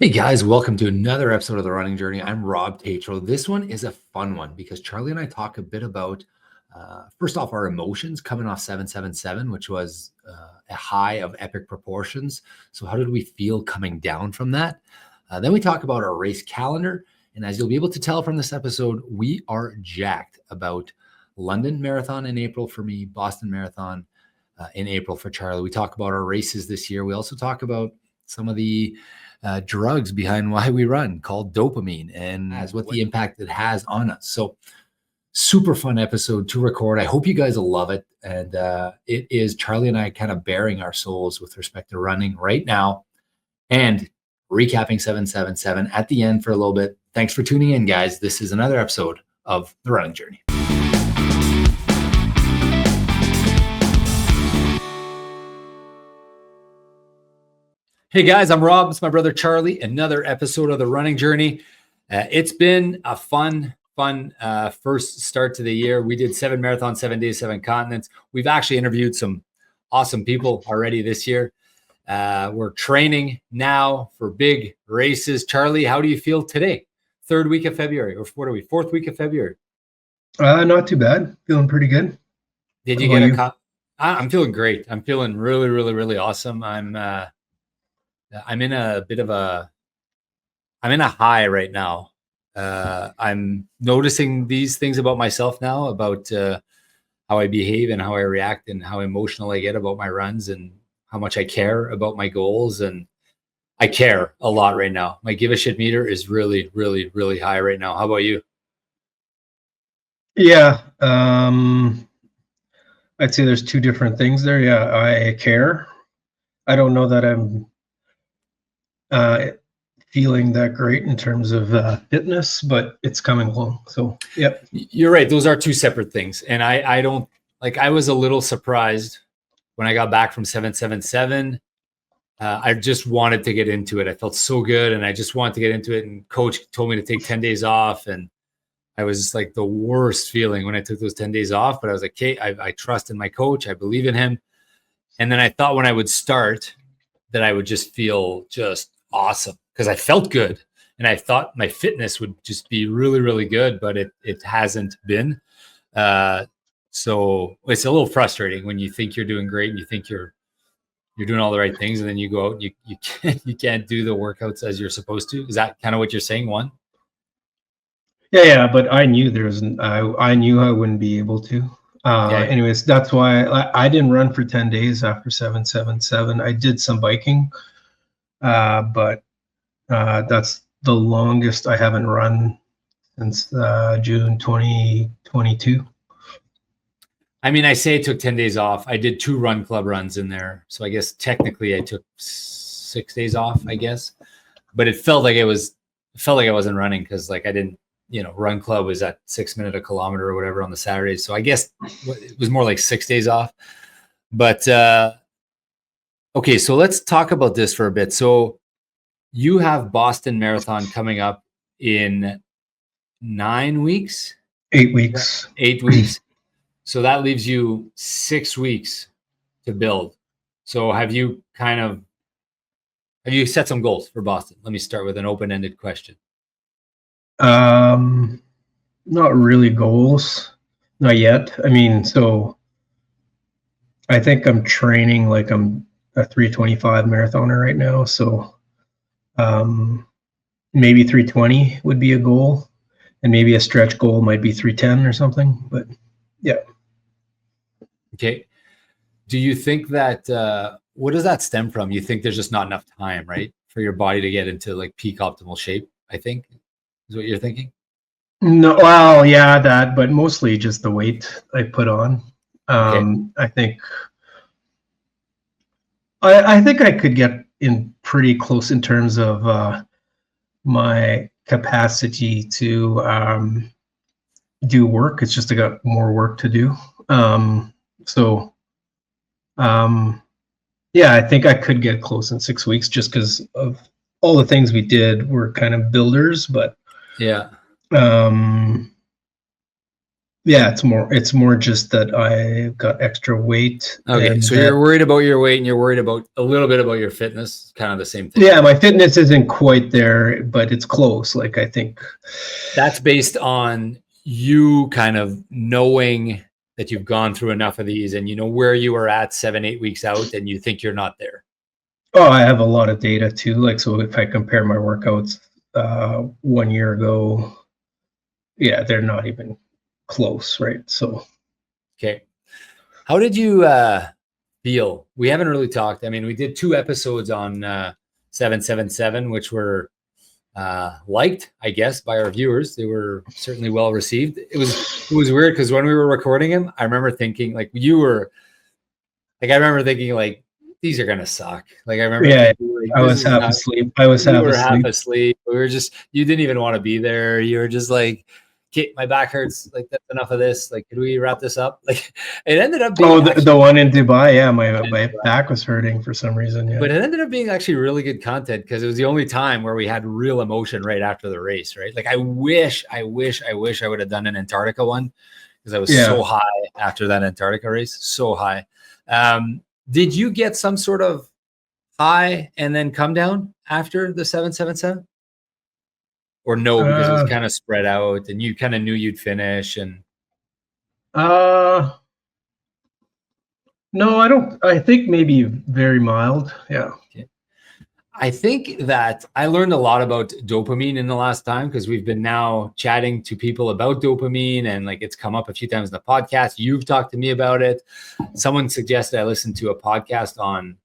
Hey guys, welcome to another episode of The Running Journey. I'm Rob Tatro. This one is a fun one because Charlie and I talk a bit about, first off, our emotions coming off 777, which was a high of epic proportions. So how did we feel coming down from that? Then we talk about our race calendar. And as you'll be able to tell from this episode, we are jacked about London Marathon in April for me, Boston Marathon in April for Charlie. We talk about our races this year. We also talk about some of the drugs behind why we run called dopamine and as what the impact it has on us. So super fun episode to record. I hope you guys will love it. And it is Charlie and I kind of bearing our souls with respect to running right now and recapping 777 at the end for a little bit. Thanks for tuning in, guys. This is another episode of The Running Journey. Hey guys, I'm Rob. It's my brother Charlie. Another episode of The Running Journey. It's been a fun first start to the year. We did 7 marathons, 7 days, 7 continents. We've actually interviewed some awesome people already this year. We're training now for big races. Charlie, how do you feel today? Third week of February, or what are we? Fourth week of February. Not too bad. Feeling pretty good. Did you get a cup? I'm feeling great. I'm feeling really awesome. I'm in a high right now. I'm noticing these things about myself now, about how I behave and how I react and how emotional I get about my runs and how much I care about my goals. And I care a lot right now. My give a shit meter is really high right now. How about you? Yeah. I'd say there's two different things there. Yeah, I care. I don't know that I'm feeling that great in terms of fitness, but it's coming along. So, yep. You're right. Those are two separate things. And I don't like, I was a little surprised when I got back from 777. I just wanted to get into it. I felt so good and I just wanted to get into it. And coach told me to take 10 days off. And I was just like the worst feeling when I took those 10 days off. But I was like, okay, I trust in my coach. I believe in him. And then I thought when I would start that I would just feel just awesome because I felt good and I thought my fitness would just be really good, but it hasn't been. So it's a little frustrating when you think you're doing great and you think you're doing all the right things, and then you go out and you can't do the workouts as you're supposed to. Is that kind of what you're saying? One? Yeah, but I knew I knew I wouldn't be able to. Anyways, that's why I didn't run for 10 days after 777. I did some biking. But that's the longest I haven't run since June 2022. I mean, I say I took 10 days off. I did 2 run club runs in there. So I guess technically I took 6 days off, I guess. But it felt like I wasn't running because like I didn't, run club was at 6 minutes a kilometer or whatever on the Saturdays. So I guess it was more like 6 days off. But okay, so let's talk about this for a bit. So you have Boston Marathon coming up in 9 weeks? 8 weeks. 8 weeks. So that leaves you 6 weeks to build. So have you set some goals for Boston? Let me start with an open-ended question. Not really goals. Not yet. I mean, so I think I'm training like I'm a 325 marathoner right now. So maybe 320 would be a goal, and maybe a stretch goal might be 310 or something. But yeah. Okay. Do you think that what does that stem from? You think there's just not enough time, right, for your body to get into like peak optimal shape, I think is what you're thinking? No, well, yeah, that, but mostly just the weight I put on. Okay. I think I could get in pretty close in terms of my capacity to do work. It's just I got more work to do. Yeah, I think I could get close in 6 weeks just because of all the things we did were kind of builders. But yeah. Yeah, it's more just that I got extra weight. Okay, and so that, you're worried about your weight and you're worried about a little bit about your fitness, kind of the same thing. yeah, my fitness isn't quite there, but it's close. Like, I think That's based on you kind of knowing that you've gone through enough of these and you know where you are at 7-8 weeks out and you think you're not there. oh, I have a lot of data too. Like, so if I compare my workouts 1 year ago, yeah, they're not even close, right? So Okay. How did you feel? We haven't really talked. I mean, we did 2 episodes on 777, which were liked, I guess, by our viewers. They were certainly well received. It was weird because when we were recording him, I remember thinking like I remember thinking like these are gonna suck. Like I remember yeah, thinking like I this was is half not. asleep. I was You half were half asleep. asleep. We were just you didn't even want to be there. You were just like, okay, my back hurts. Like that's enough of this. Like, could we wrap this up? Like it ended up being Oh, the actually one in Dubai. Yeah, my back was hurting for some reason. Yeah. but it ended up being actually really good content because it was the only time where we had real emotion right after the race, right? Like I wish I would have done an Antarctica one because I was so high after that Antarctica race, so high. Did you get some sort of high and then come down after the 777? Or no, because it was kind of spread out and you kind of knew you'd finish and no, I don't. I think maybe very mild. Yeah. okay. I think that I learned a lot about dopamine in the last time because we've been now chatting to people about dopamine and like it's come up a few times in the podcast. You've talked to me about it. Someone suggested I listen to a podcast on,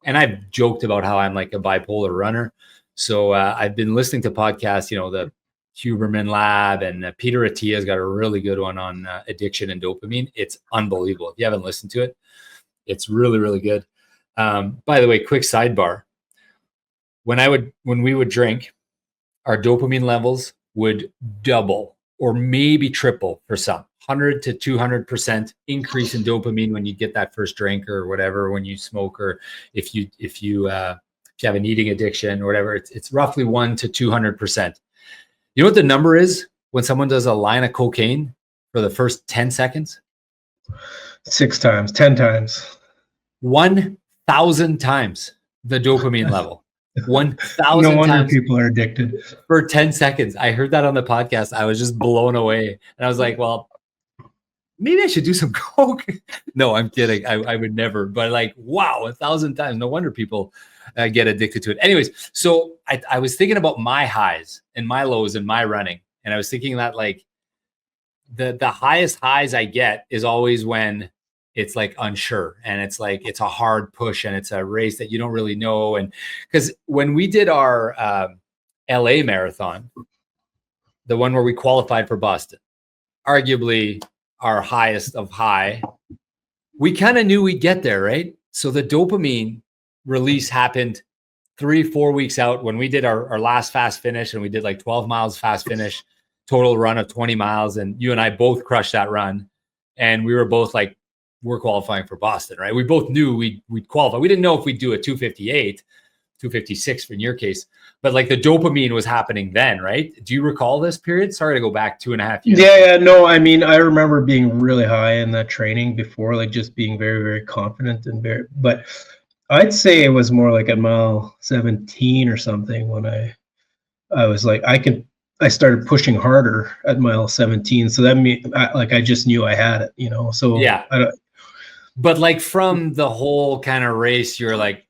and I've joked about how I'm like a bipolar runner. So I've been listening to podcasts, you know, the Huberman Lab and Peter Attia's got a really good one on addiction and dopamine. It's unbelievable. If you haven't listened to it, it's really, really good. By the way, quick sidebar. When we would drink, our dopamine levels would double or maybe triple for some 100 to 200% increase in dopamine when you get that first drink or whatever, when you smoke, or if you have an eating addiction or whatever, it's roughly 1 to 200%. You know what the number is when someone does a line of cocaine for the first 10 seconds? 6 times, 10 times. 1,000 times the dopamine level. 1,000 no wonder times people are addicted for 10 seconds. I heard that on the podcast. I was just blown away. And I was like, well, maybe I should do some coke. No, I'm kidding. I would never. But like, wow, 1,000 times. No wonder people get addicted to it. Anyways, so I was thinking about my highs and my lows and my running. And I was thinking that like the highest highs I get is always when it's like unsure and it's like it's a hard push and it's a race that you don't really know. And because when we did our LA marathon, the one where we qualified for Boston, arguably our highest of high, we kind of knew we'd get there, right? So the dopamine release happened 3-4 weeks out when we did our last fast finish, and we did like 12 miles fast finish, total run of 20 miles. And you and I both crushed that run. And we were both like, we're qualifying for Boston, right? We both knew we'd qualify. We didn't know if we'd do a 258, 256 in your case, but like the dopamine was happening then, right? Do you recall this period? Sorry to go back 2.5 years. Yeah, no, I mean, I remember being really high in that training before, like just being very, very confident and but I'd say it was more like at mile 17 or something when I was like, I started pushing harder at mile 17. So that means I just knew I had it, you know? So yeah. But like from the whole kind of race, you're like,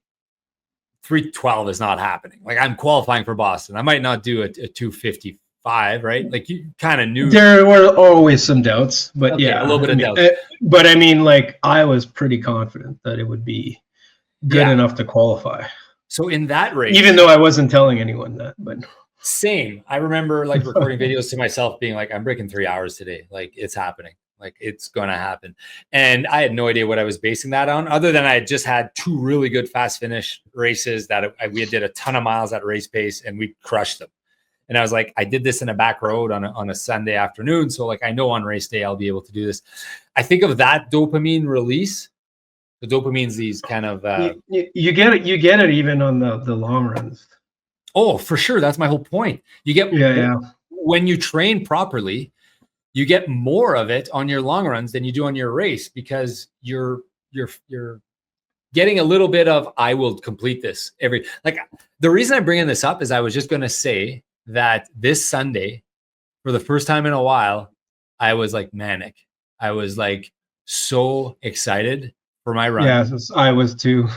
312 is not happening. Like I'm qualifying for Boston. I might not do a 255, right? Like you kind of knew. There were always some doubts, but okay, yeah, a little bit of doubt. But I mean, like I was pretty confident that it would be good enough to qualify. So in that race, even though I wasn't telling anyone that, but same. I remember like recording videos to myself being like, I'm breaking 3 hours today. Like it's happening. Like it's going to happen. And I had no idea what I was basing that on, other than I had just had 2 really good fast finish races that we did a ton of miles at race pace and we crushed them. And I was like, I did this in a back road on a Sunday afternoon. So like, I know on race day, I'll be able to do this. I think of that dopamine release. The dopamine's these kind of, you get it even on the long runs. Oh, for sure. That's my whole point. You get, when you train properly, you get more of it on your long runs than you do on your race, because you're getting a little bit of, I will complete this like, the reason I'm bringing this up is I was just going to say that this Sunday, for the first time in a while, I was like manic. I was like so excited for my run. Yeah, I was too.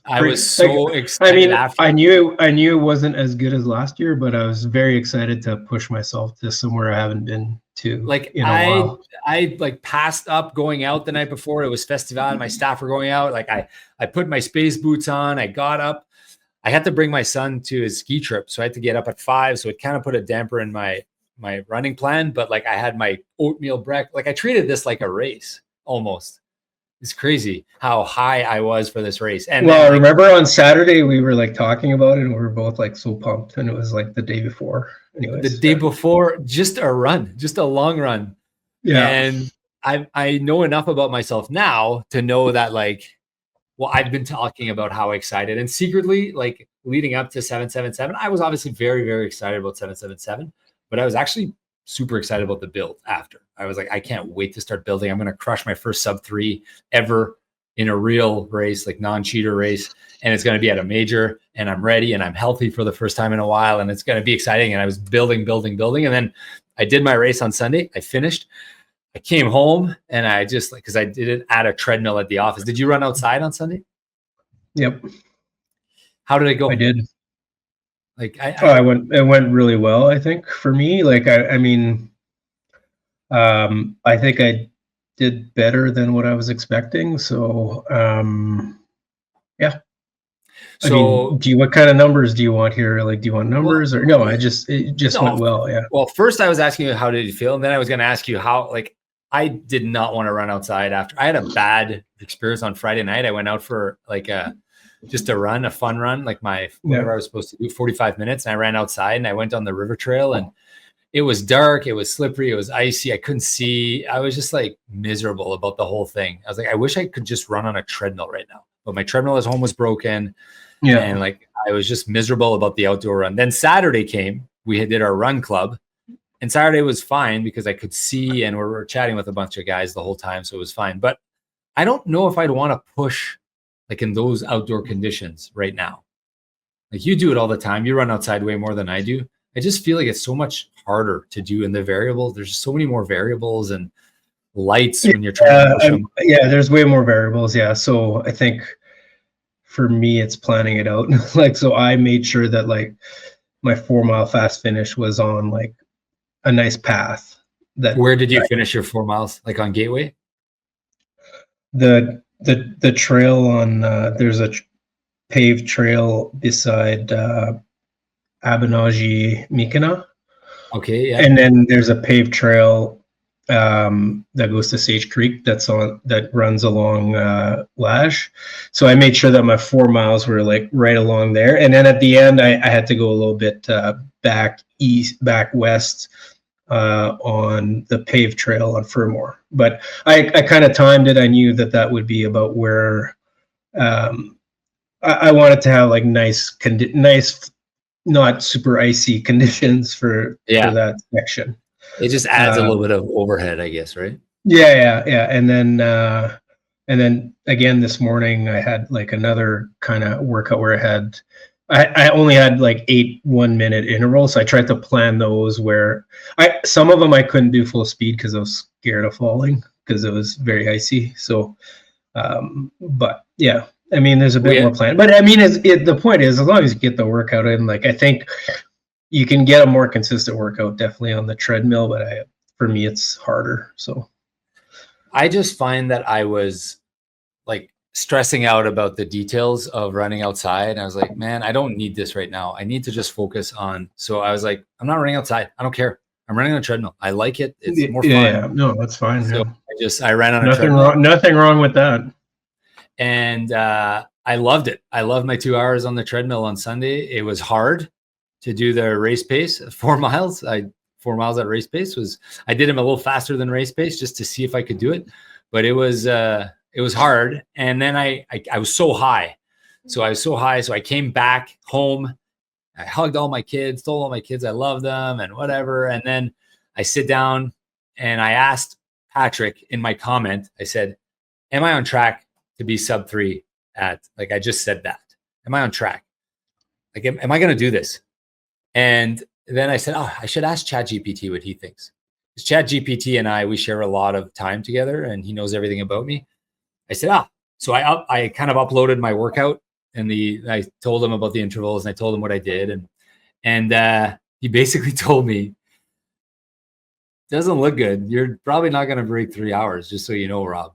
I was so excited. I mean, after. I knew it wasn't as good as last year, but I was very excited to push myself to somewhere I haven't been to in a while. I like passed up going out the night before. It was festival and my staff were going out. Like I put my space boots on. I got up. I had to bring my son to his ski trip, so I had to get up at 5. So it kind of put a damper in my running plan. But like, I had my oatmeal breakfast. Like, I treated this like a race almost. It's crazy how high I was for this race. And well, I remember on Saturday we were like talking about it, and we were both like so pumped, and it was like the day before. Anyways, the day before, just a run, just a long run. Yeah. And I know enough about myself now to know that, like, well, I've been talking about how excited, and secretly, like, leading up to 777, I was obviously very, very excited about 777, but I was actually super excited about the build after. I was like, I can't wait to start building. I'm going to crush my first sub 3 ever in a real race, like non-cheater race. And it's going to be at a major, and I'm ready and I'm healthy for the first time in a while. And it's going to be exciting. And I was building. And then I did my race on Sunday. I finished. I came home and I just, like, cause I didn't add a treadmill at the office. Did you run outside on Sunday? Yep. How did it go? I did. Like, it went really well, I think, for me. Like, I mean, I think I did better than what I was expecting. So, yeah. So, I mean, what kind of numbers do you want here? Like, do you want numbers or no? It just went well. Yeah. Well, first I was asking you, how did you feel? And then I was going to ask you how, like, I did not want to run outside after. I had a bad experience on Friday night. I went out for like just a run, a fun run, like whatever I was supposed to do, 45 minutes. And I ran outside and I went on the river trail, and it was dark. It was slippery. It was icy. I couldn't see. I was just like miserable about the whole thing. I was like, I wish I could just run on a treadmill right now, but my treadmill at home was broken. Yeah. And like, I was just miserable about the outdoor run. Then Saturday came, we did our run club, and Saturday was fine because I could see, and we were chatting with a bunch of guys the whole time. So it was fine, but I don't know if I'd want to push like in those outdoor conditions right now. Like, you do it all the time. You run outside way more than I do. I just feel like it's so much harder to do in the variables. There's so many more variables and lights when you're trying to push them. Yeah, there's way more variables. Yeah. So I think for me, it's planning it out. Like, so I made sure that like my 4-mile fast finish was on like a nice path. Where did you finish your 4 miles? Like on Gateway? The trail on there's a paved trail beside Abenagi Mikina. Okay, yeah. And then there's a paved trail that goes to Sage Creek that runs along Lash. So I made sure that my 4 miles were like right along there. And then at the end, I had to go a little bit back west on the paved trail on Fermor. But I kind of timed it. I knew that would be about where I wanted to have like nice, not super icy conditions for that section. It just adds a little bit of overhead, I guess, right? Yeah. And then again this morning I had like another kind of workout where I only had like 8 1-minute intervals. So I tried to plan those where some of them I couldn't do full speed because I was scared of falling because it was very icy. So, but yeah, I mean, there's a bit more plan. But I mean, the point is, as long as you get the workout in, like, I think you can get a more consistent workout definitely on the treadmill, but for me, it's harder. So I just find that I was like stressing out about the details of running outside. And I was like, man, I don't need this right now. I need to just focus on. So I was like, I'm not running outside. I don't care. I'm running on a treadmill. I like it. It's more fun. Yeah, no, that's fine. So I ran on a treadmill. Nothing wrong with that. And I loved it. I loved my 2 hours on the treadmill on Sunday. It was hard to do the race pace, 4 miles. 4 miles at race pace I did them a little faster than race pace just to see if I could do it. But it was hard. And then I was so high. So I came back home. I hugged all my kids, told all my kids I love them and whatever. And then I sit down And I asked Patrick in my comment, I said, am I on track to be sub 3 at, like, I just said that. Am I on track? Like, am I going to do this? And then I said, oh, I should ask ChatGPT what he thinks. Because ChatGPT and I, we share a lot of time together and he knows everything about me. I said, so I kind of uploaded my workout and I told him about the intervals and I told him what I did. And he basically told me, doesn't look good. You're probably not going to break 3 hours, just so you know, Rob.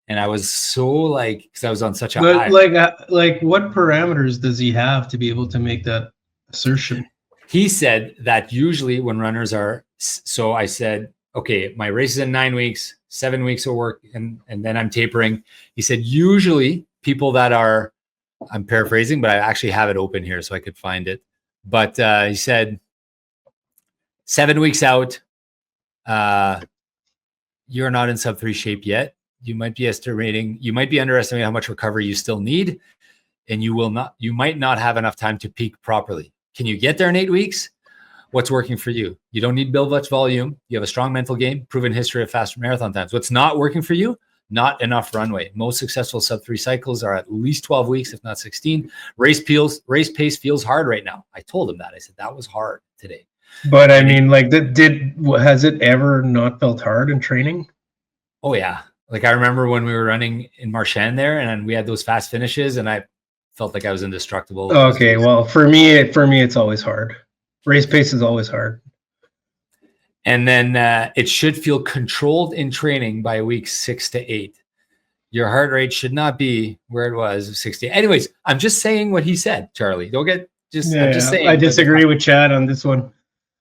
And I was so like, because I was on such a high. Like what parameters does he have to be able to make that assertion? He said that usually when runners are, so I said, okay, my race is in 9 weeks, 7 weeks of work, and then I'm tapering. He said, usually people that are, I'm paraphrasing, but I actually have it open here so I could find it. But he said, 7 weeks out, you're not in sub 3 shape yet. You might be underestimating how much recovery you still need. And you might not have enough time to peak properly. Can you get there in 8 weeks? What's working for you? You don't need build much volume. You have a strong mental game, proven history of fast marathon times. What's not working for you? Not enough runway. Most successful sub 3 cycles are at least 12 weeks, if not 16. Race pace feels hard right now. I told him that. I said, that was hard today. But I mean, like, has it ever not felt hard in training? Oh yeah. Like, I remember when we were running in Marchand there and we had those fast finishes and I felt like I was indestructible. Okay. Well, for me, it's always hard. Race pace is always hard. And then it should feel controlled in training by weeks 6 to 8. Your heart rate should not be where it was 60. Anyways, I'm just saying what he said, Charlie. Don't get just. I'm just saying. I disagree with Chad on this one.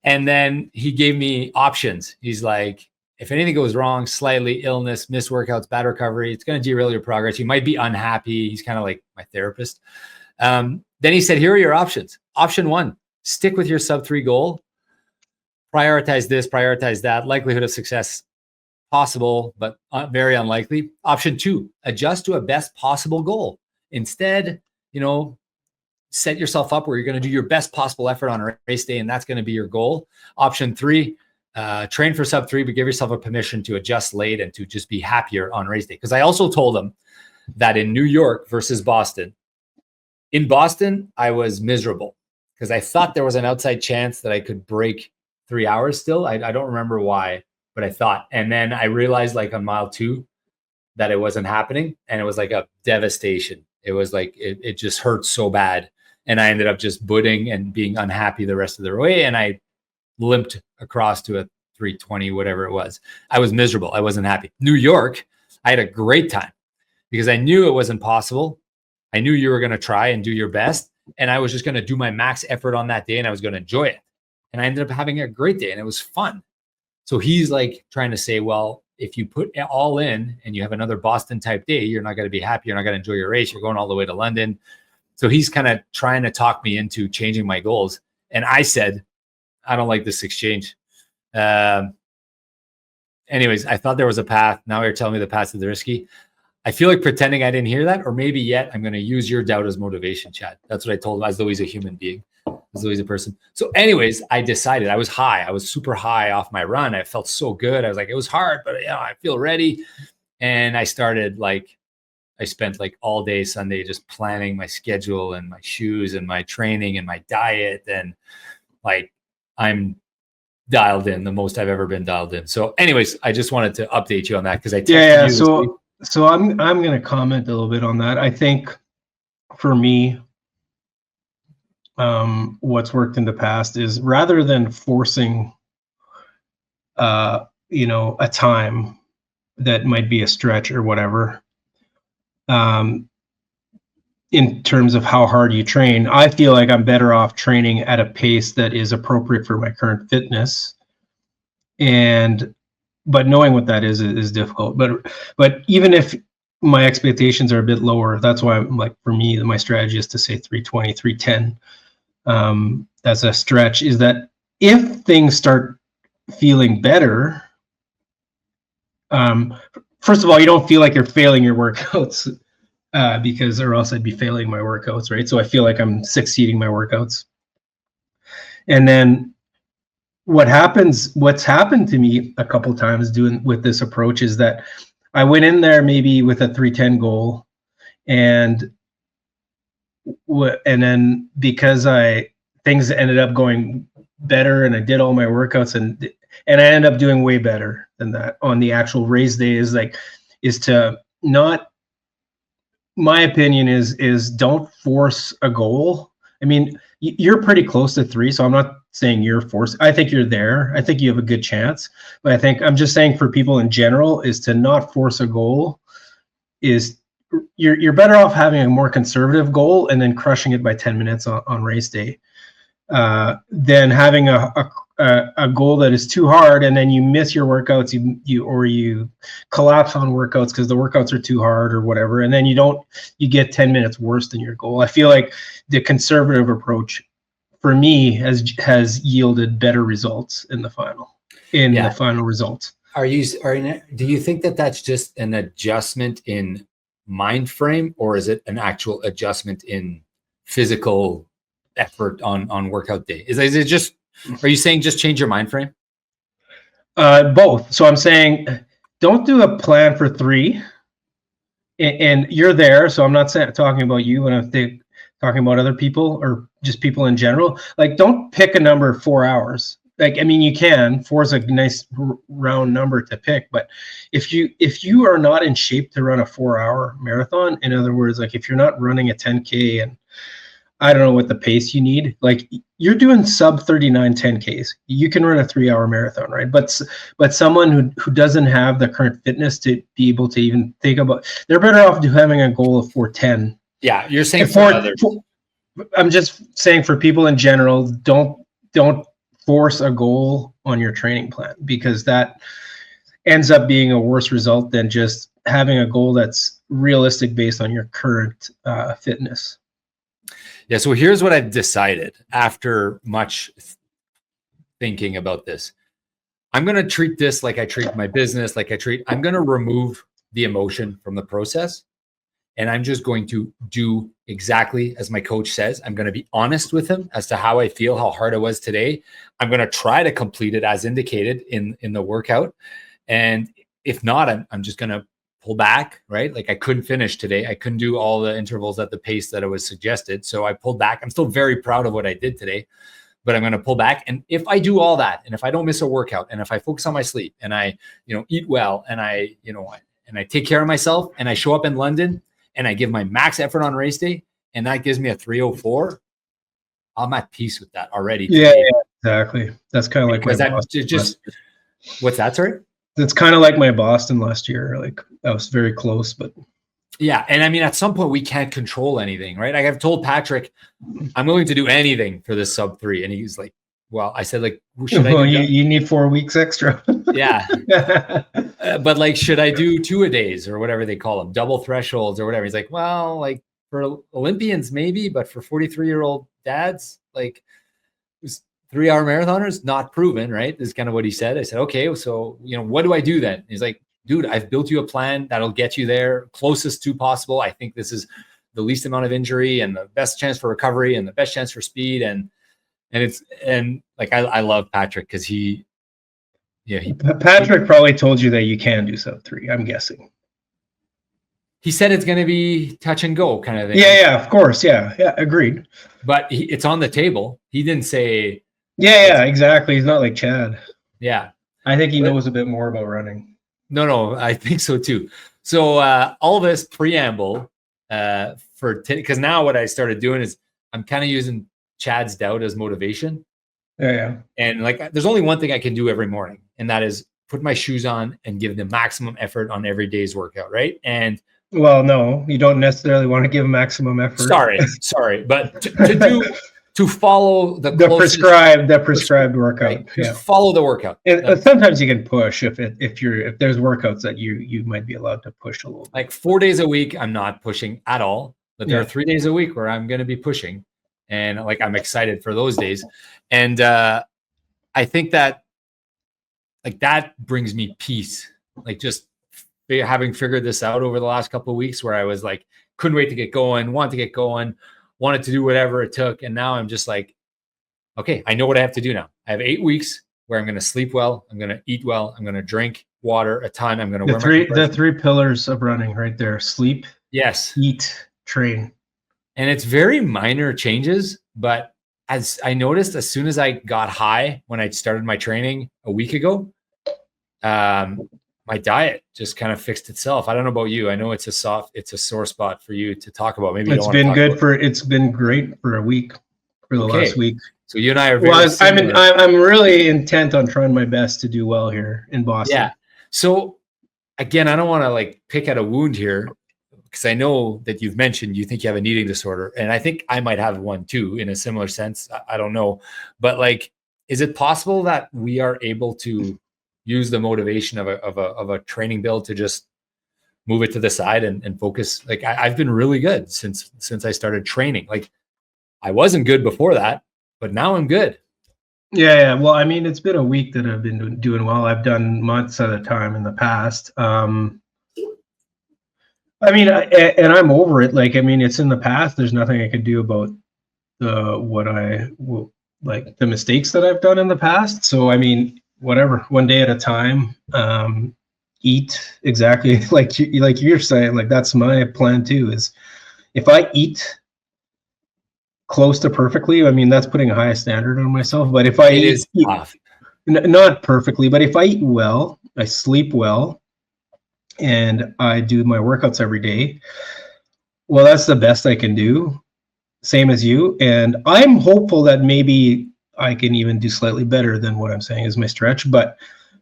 And then he gave me options. He's like, if anything goes wrong, slightly illness, missed workouts, bad recovery, it's going to derail your progress. You might be unhappy. He's kind of like my therapist. Then he said, here are your options. Option 1, stick with your sub 3 goal. Prioritize this, prioritize that. Likelihood of success possible, but very unlikely. Option 2, adjust to a best possible goal. Instead, set yourself up where you're going to do your best possible effort on a race day, and that's going to be your goal. Option 3, train for sub 3, but give yourself a permission to adjust late and to just be happier on race day. Because I also told him that in New York versus Boston, in Boston, I was miserable because I thought there was an outside chance that I could break 3 hours still. I don't remember why, but I thought. And then I realized, like, on mile 2 that it wasn't happening. And it was like a devastation. It was like, it just hurt so bad. And I ended up just booting and being unhappy the rest of the way. And I limped across to a 3:20, whatever it was. I was miserable. I wasn't happy. New York, I had a great time because I knew it wasn't possible. I knew you were going to try and do your best. And I was just going to do my max effort on that day and I was going to enjoy it. And I ended up having a great day and it was fun. So he's like trying to say, well, if you put it all in and you have another Boston type day, you're not going to be happy. You're not going to enjoy your race. You're going all the way to London. So he's kind of trying to talk me into changing my goals. And I said, I don't like this exchange. Anyways, I thought there was a path. Now you're telling me the path is risky. I feel like pretending I didn't hear that, or maybe yet I'm going to use your doubt as motivation, Chad. That's what I told him, as though he's a human being, as though he's a person. So anyways, I decided. I was high. I was super high off my run. I felt so good. I was like, it was hard, but I feel ready. And I started I spent like all day Sunday just planning my schedule and my shoes and my training and my diet. And like, I'm dialed in, the most I've ever been dialed in. So anyways, I just wanted to update you on that because I texted you. So I'm going to comment a little bit on that. I think for me, what's worked in the past is rather than forcing, a time that might be a stretch or whatever, in terms of how hard you train, I feel like I'm better off training at a pace that is appropriate for my current fitness. But knowing what that is difficult. But even if my expectations are a bit lower, that's why I'm like, for me, my strategy is to say 320, 310 as a stretch, is that if things start feeling better, first of all, you don't feel like you're failing your workouts because or else I'd be failing my workouts, right? So I feel like I'm succeeding my workouts. And then what's happened to me a couple times doing with this approach is that I went in there maybe with a 310 goal, and then because things ended up going better and I did all my workouts, and I ended up doing way better than that on the actual race day, is to not, my opinion is don't force a goal. I mean, you're pretty close to 3, so I'm not saying you're forced. I think you're there. I think you have a good chance. But I think I'm just saying for people in general is to not force a goal. Is you're better off having a more conservative goal and then crushing it by 10 minutes on race day, than having a goal that is too hard and then you miss your workouts, you collapse on workouts because the workouts are too hard or whatever, and then you get 10 minutes worse than your goal. I feel like the conservative approach for me has yielded better results in the final results. Do you think that that's just an adjustment in mind frame, or is it an actual adjustment in physical effort on workout day? Is it just, are you saying just change your mind frame? Both. So I'm saying don't do a plan for 3, and you're there. So I'm not talking about you when I'm talking about other people or just people in general. Like, don't pick a number 4 hours. Like, I mean, you can. 4 is a nice round number to pick, but if you are not in shape to run a 4-hour marathon, in other words, like if you're not running a 10K and I don't know what the pace you need, like you're doing sub 39 10Ks, you can run a 3-hour marathon, right? But someone who doesn't have the current fitness to be able to even think about, they're better off having a goal of 410. Yeah, you're saying for others. I'm just saying for people in general, don't force a goal on your training plan, because that ends up being a worse result than just having a goal that's realistic based on your current fitness. Yeah, so here's what I've decided after much thinking about this. I'm going to treat this like I treat my business, I'm going to remove the emotion from the process. And I'm just going to do exactly as my coach says. I'm going to be honest with him as to how I feel, how hard it was today. I'm going to try to complete it as indicated in the workout. And if not, I'm just going to pull back, right? Like I couldn't finish today. I couldn't do all the intervals at the pace that it was suggested. So I pulled back. I'm still very proud of what I did today, but I'm going to pull back. And if I do all that, and if I don't miss a workout, and if I focus on my sleep, and I, eat well, and I take care of myself, and I show up in London, and I give my max effort on race day, and that gives me a 3:04, I'm at peace with that already. Yeah, exactly. That's kind of like my Boston. What's that, sorry? That's kind of like my Boston last year. Like I was very close, but yeah. And I mean, at some point we can't control anything, right? Like I've told Patrick, I'm willing to do anything for this sub 3. And he's like, well, I said, like, should I do you need 4 weeks extra. Yeah. But like, should I do 2-a-days or whatever they call them, double thresholds or whatever? He's like, well, like for Olympians, maybe, but for 43-year-old dads, like 3-hour marathoners, not proven, right? This is kind of what he said. I said, okay, so, what do I do then? He's like, dude, I've built you a plan that'll get you there closest to possible. I think this is the least amount of injury and the best chance for recovery and the best chance for speed. And like, I love Patrick because Patrick probably told you that you can do sub 3, I'm guessing. He said it's going to be touch and go kind of thing. Yeah, of course. Yeah, agreed. But it's on the table. He didn't say. Yeah, exactly. He's not like Chad. Yeah. I think he knows a bit more about running. No, I think so too. So all this preamble because now what I started doing is I'm kind of using Chad's doubt as motivation. Yeah. And like, there's only one thing I can do every morning, and that is put my shoes on and give the maximum effort on every day's workout, right? And well, no, you don't necessarily want to give maximum effort. Sorry, but to follow the prescribed workout. Right? Yeah. Follow the workout. Sometimes you can push if there's workouts that you might be allowed to push a little bit. Like 4 days a week, I'm not pushing at all, but there are 3 days a week where I'm going to be pushing, and like I'm excited for those days. And I think that like that brings me peace. Like just having figured this out over the last couple of weeks, where I was like, couldn't wait to get going, wanted to do whatever it took. And now I'm just like, okay, I know what I have to do now. I have 8 weeks where I'm going to sleep well, I'm going to eat well, I'm going to drink water a ton, I'm going to wear the three pillars of running right there: sleep, yes, eat, train. And it's very minor changes, but as I noticed, as soon as I got high when I started my training a week ago, my diet just kind of fixed itself. I don't know about you. I know it's a sore spot for you to talk about. Maybe you it's been great for a week, for the last week. So you and I are very similar. I'm really intent on trying my best to do well here in Boston. Yeah. So again, I don't want to like pick at a wound here, because I know that you've mentioned you think you have an eating disorder, and I think I might have one too in a similar sense. I don't know, but like, is it possible that we are able to use the motivation of a training build to just move it to the side and focus? Like I've been really good since I started training. Like I wasn't good before that, but now I'm good. Yeah. Well, I mean, it's been a week that I've been doing well. I've done months at a time in the past. I mean, and I'm over it. Like, I mean, it's in the past. There's nothing I could do about the mistakes that I've done in the past. So, I mean, whatever, one day at a time. Eat exactly like you're saying. Like that's my plan too. Is if I eat close to perfectly, I mean, that's putting a high standard on myself. But if I eat not perfectly, but if I eat well, I sleep well, and I do my workouts every day, well, that's the best I can do. Same as you. And I'm hopeful that maybe I can even do slightly better than what I'm saying is my stretch. But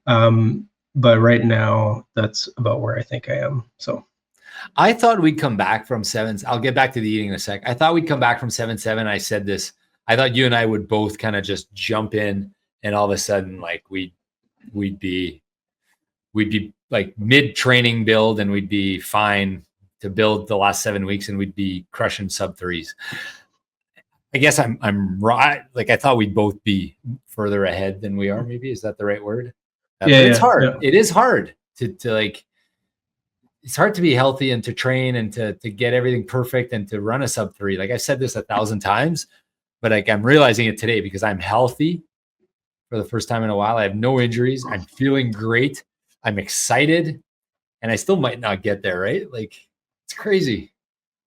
right now, that's about where I think I am. So I thought we'd come back from 7. I'll get back to the eating in a sec. I thought we'd come back from 7-7. I said this. I thought you and I would both kind of just jump in, and all of a sudden, like we'd be like mid-training build, and we'd be fine to build the last 7 weeks, and we'd be crushing sub 3s. I guess I'm right. Like I thought we'd both be further ahead than we are. Maybe is that the right word? Yeah, it's hard. Yeah. It is hard to like. It's hard to be healthy and to train and to get everything perfect and to run a sub 3. Like I've said this 1,000 times, but like I'm realizing it today because I'm healthy for the first time in a while. I have no injuries. I'm feeling great. I'm excited, and I still might not get there, right? Like it's crazy.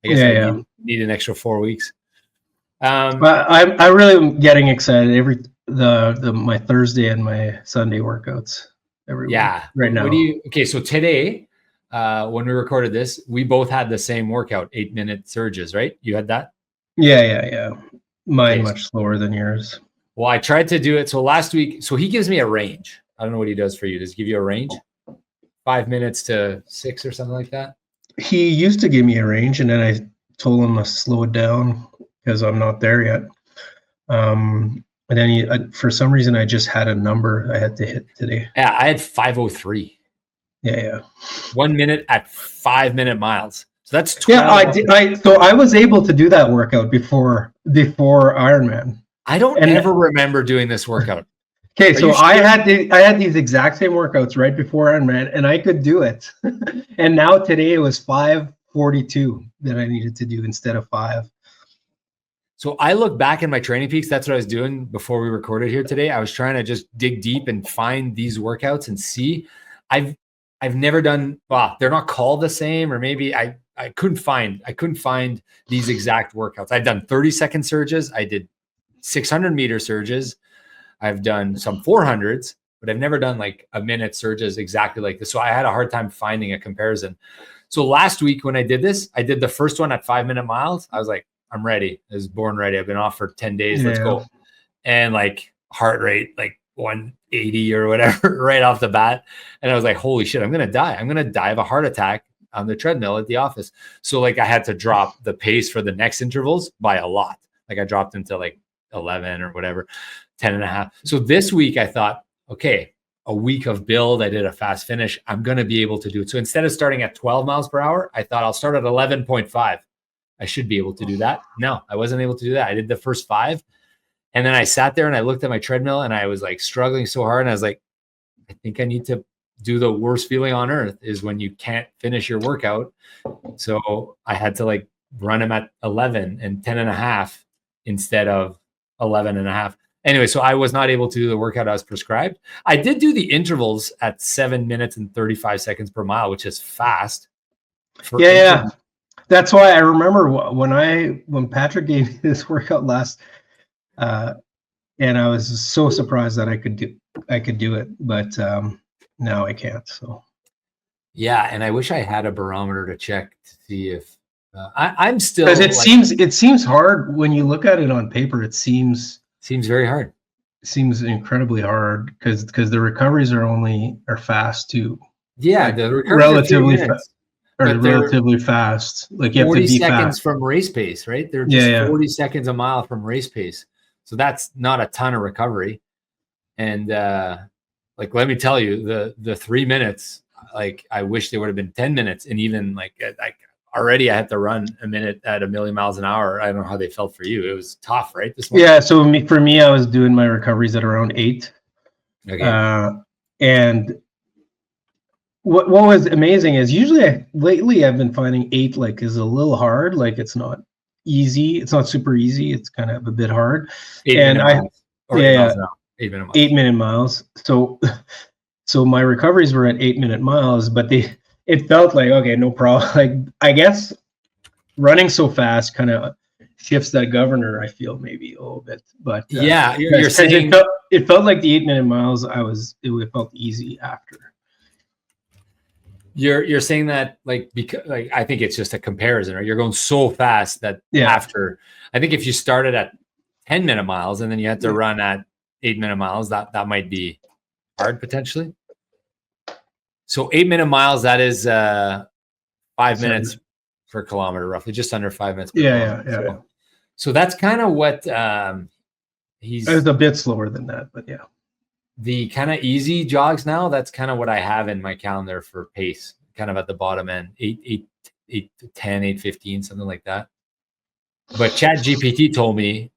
I guess I need an extra 4 weeks. I really am getting excited my Thursday and my Sunday workouts every week right now. Okay, so today, when we recorded this, we both had the same workout, 8-minute surges, right? You had that? Yeah. Mine much slower than yours. Well, I tried to do it. So last week, so he gives me a range. I don't know what he does for you. Does he give you a range? 5 minutes to 6 or something like that? He used to give me a range, and then I told him to slow it down because I'm not there yet. And then for some reason, I just had a number I had to hit today. Yeah, I had 5:03. Yeah. 1 minute at 5-minute miles. So that's 12. Yeah, so I was able to do that workout before Ironman. I don't ever remember doing this workout. Okay, so I had these exact same workouts right before Ironman, and I could do it. And now today it was 5:42 that I needed to do instead of 5. So I look back in my training peaks. That's what I was doing before we recorded here today. I was trying to just dig deep and find these workouts and see. I've never done. Well, they're not called the same, or maybe I couldn't find these exact workouts. I've done 30-second surges. I did 600-meter surges. I've done some 400s, but I've never done like a minute surges exactly like this. So I had a hard time finding a comparison. So last week when I did this, I did the first one at 5-minute miles. I was like, I'm ready. I was born ready. I've been off for 10 days. Let's go. And like heart rate, like 180 or whatever, right off the bat. And I was like, holy shit, I'm going to die. I'm going to die of a heart attack on the treadmill at the office. So like I had to drop the pace for the next intervals by a lot. Like I dropped into like 11 or whatever, 10.5. So this week I thought, okay, a week of build. I did a fast finish. I'm going to be able to do it. So instead of starting at 12 miles per hour, I thought I'll start at 11.5. I should be able to do that. No, I wasn't able to do that. I did the first 5. And then I sat there and I looked at my treadmill and I was like struggling so hard. And I was like, I think I need to do the worst feeling on earth is when you can't finish your workout. So I had to like run him at 11 and 10.5 instead of 11.5. anyway, so I was not able to do the workout I was prescribed. I did do the intervals at 7 minutes and 35 seconds per mile, which is fast. Yeah. That's why I remember when Patrick gave me this workout last, and I was so surprised that I could do it, but now I can't. So yeah, and I wish I had a barometer to check to see if I'm still, because it seems hard when you look at it on paper. It seems very hard. Seems incredibly hard because the recoveries are fast too. Yeah, like the recoveries relatively fast. Like you have to be 40 seconds fast from race pace, right? They're just 40 seconds a mile from race pace. So that's not a ton of recovery. And like, let me tell you, the 3 minutes, like I wish they would have been 10 minutes. And even like already I had to run a minute at 1,000,000 miles an hour. I don't know how they felt for you. It was tough, right? This morning? Yeah. So for me, I was doing my recoveries at around 8. Okay. And what was amazing is usually lately I've been finding 8 like is a little hard. Like it's not easy. It's not super easy. It's kind of a bit hard. 8 minute miles. Or 8 miles an hour. 8 minute miles. 8 minute miles. So my recoveries were at 8 minute miles, but it felt like, okay, no problem. Like I guess running so fast kind of shifts that governor, I feel maybe a little bit. But yeah, you're saying it felt like the 8 minute miles it felt easy after. You're saying that like because like I think it's just a comparison, right? You're going so fast that after, I think if you started at 10 minute miles and then you had to run at 8 minute miles, that might be hard potentially. So 8 minute miles, that is 5 minutes per kilometer, roughly, just under 5 minutes per kilometer. So that's kind of what he's. It's a bit slower than that, but yeah. The kind of easy jogs now, that's kind of what I have in my calendar for pace, kind of at the bottom end, 8 to 10, 8:15, something like that. But ChatGPT told me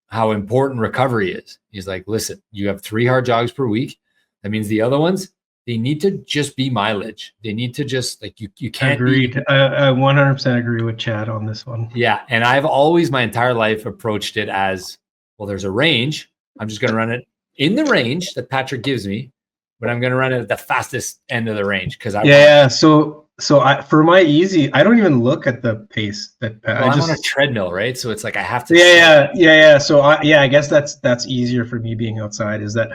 how important recovery is. He's like, listen, you have 3 hard jogs per week. That means the other ones, they need to just be mileage. They need to just like, you can't. Agreed. I 100% agree with Chad on this one. Yeah. And I've always my entire life approached it as, well, there's a range. I'm just going to run it in the range that Patrick gives me, but I'm going to run it at the fastest end of the range because I So for my easy, I don't even look at the pace that I'm on a treadmill, right? So it's like I have to. Yeah. So I guess that's easier for me being outside. Is that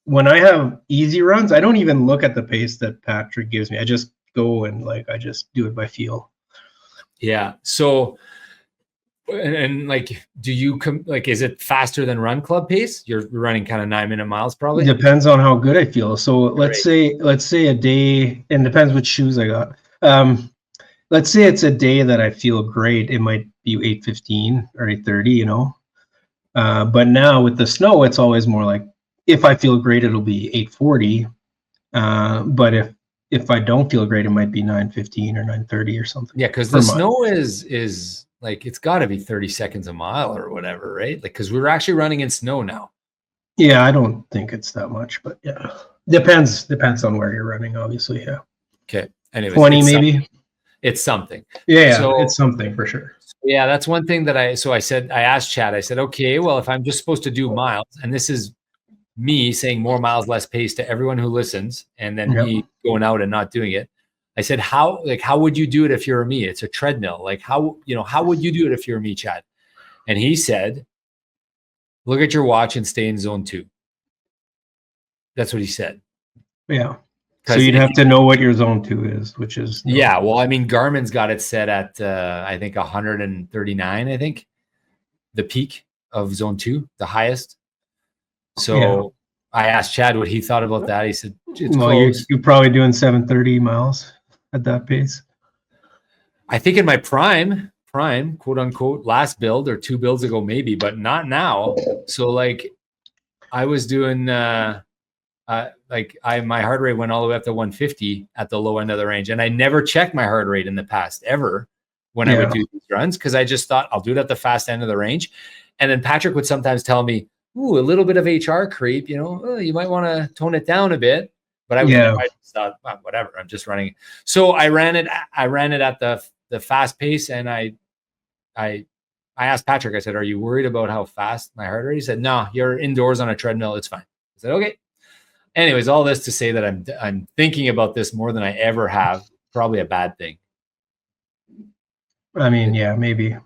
when I have easy runs, I don't even look at the pace that Patrick gives me. I just go and like I just do it by feel. Yeah. So. And like, do you is it faster than run club pace? You're running kind of 9 minute miles probably. It depends on how good I feel. So let's say a day, and depends which shoes I got. Let's say it's a day that I feel great. It might be 8:15 or 8:30, you know. But now with the snow, it's always more like if I feel great, it'll be 8:40. But if I don't feel great, it might be 9:15 or 9:30 or something. Yeah, because the snow is like it's got to be 30 seconds a mile or whatever, right? Like because we're actually running in snow now. Yeah, I don't think it's that much, but yeah, depends on where you're running, obviously. Yeah. Okay. Anyways, 20 maybe. It's something. Yeah, so, it's something for sure. Yeah, that's one thing that I asked Chad, I said, okay, well, if I'm just supposed to do miles, and this is me saying more miles, less pace to everyone who listens, and then me going out and not doing it. I said, how would you do it if you're me? It's a treadmill. Like how would you do it if you're me, Chad? And he said, look at your watch and stay in zone 2. That's what he said. Yeah. So you'd have to know what your zone 2 is, which is. Yeah. Well, I mean, Garmin's got it set at, I think 139, I think the peak of zone 2, the highest. So I asked Chad what he thought about that. He said, it's close. You're probably doing 730 miles at that pace. I think in my prime, quote unquote, last build or 2 builds ago, maybe, but not now. So like I was doing, my heart rate went all the way up to 150 at the low end of the range. And I never checked my heart rate in the past ever when I would do these runs. Cause I just thought I'll do it at the fast end of the range. And then Patrick would sometimes tell me, ooh, a little bit of HR creep, you might want to tone it down a bit. But I just thought, whatever, I'm just running. So I ran it at the fast pace, and I I asked Patrick, I said, are you worried about how fast my heart rate? He said, no, you're indoors on a treadmill. It's fine. I said, okay. Anyways, all this to say that I'm thinking about this more than I ever have. Probably a bad thing. I mean, yeah, maybe a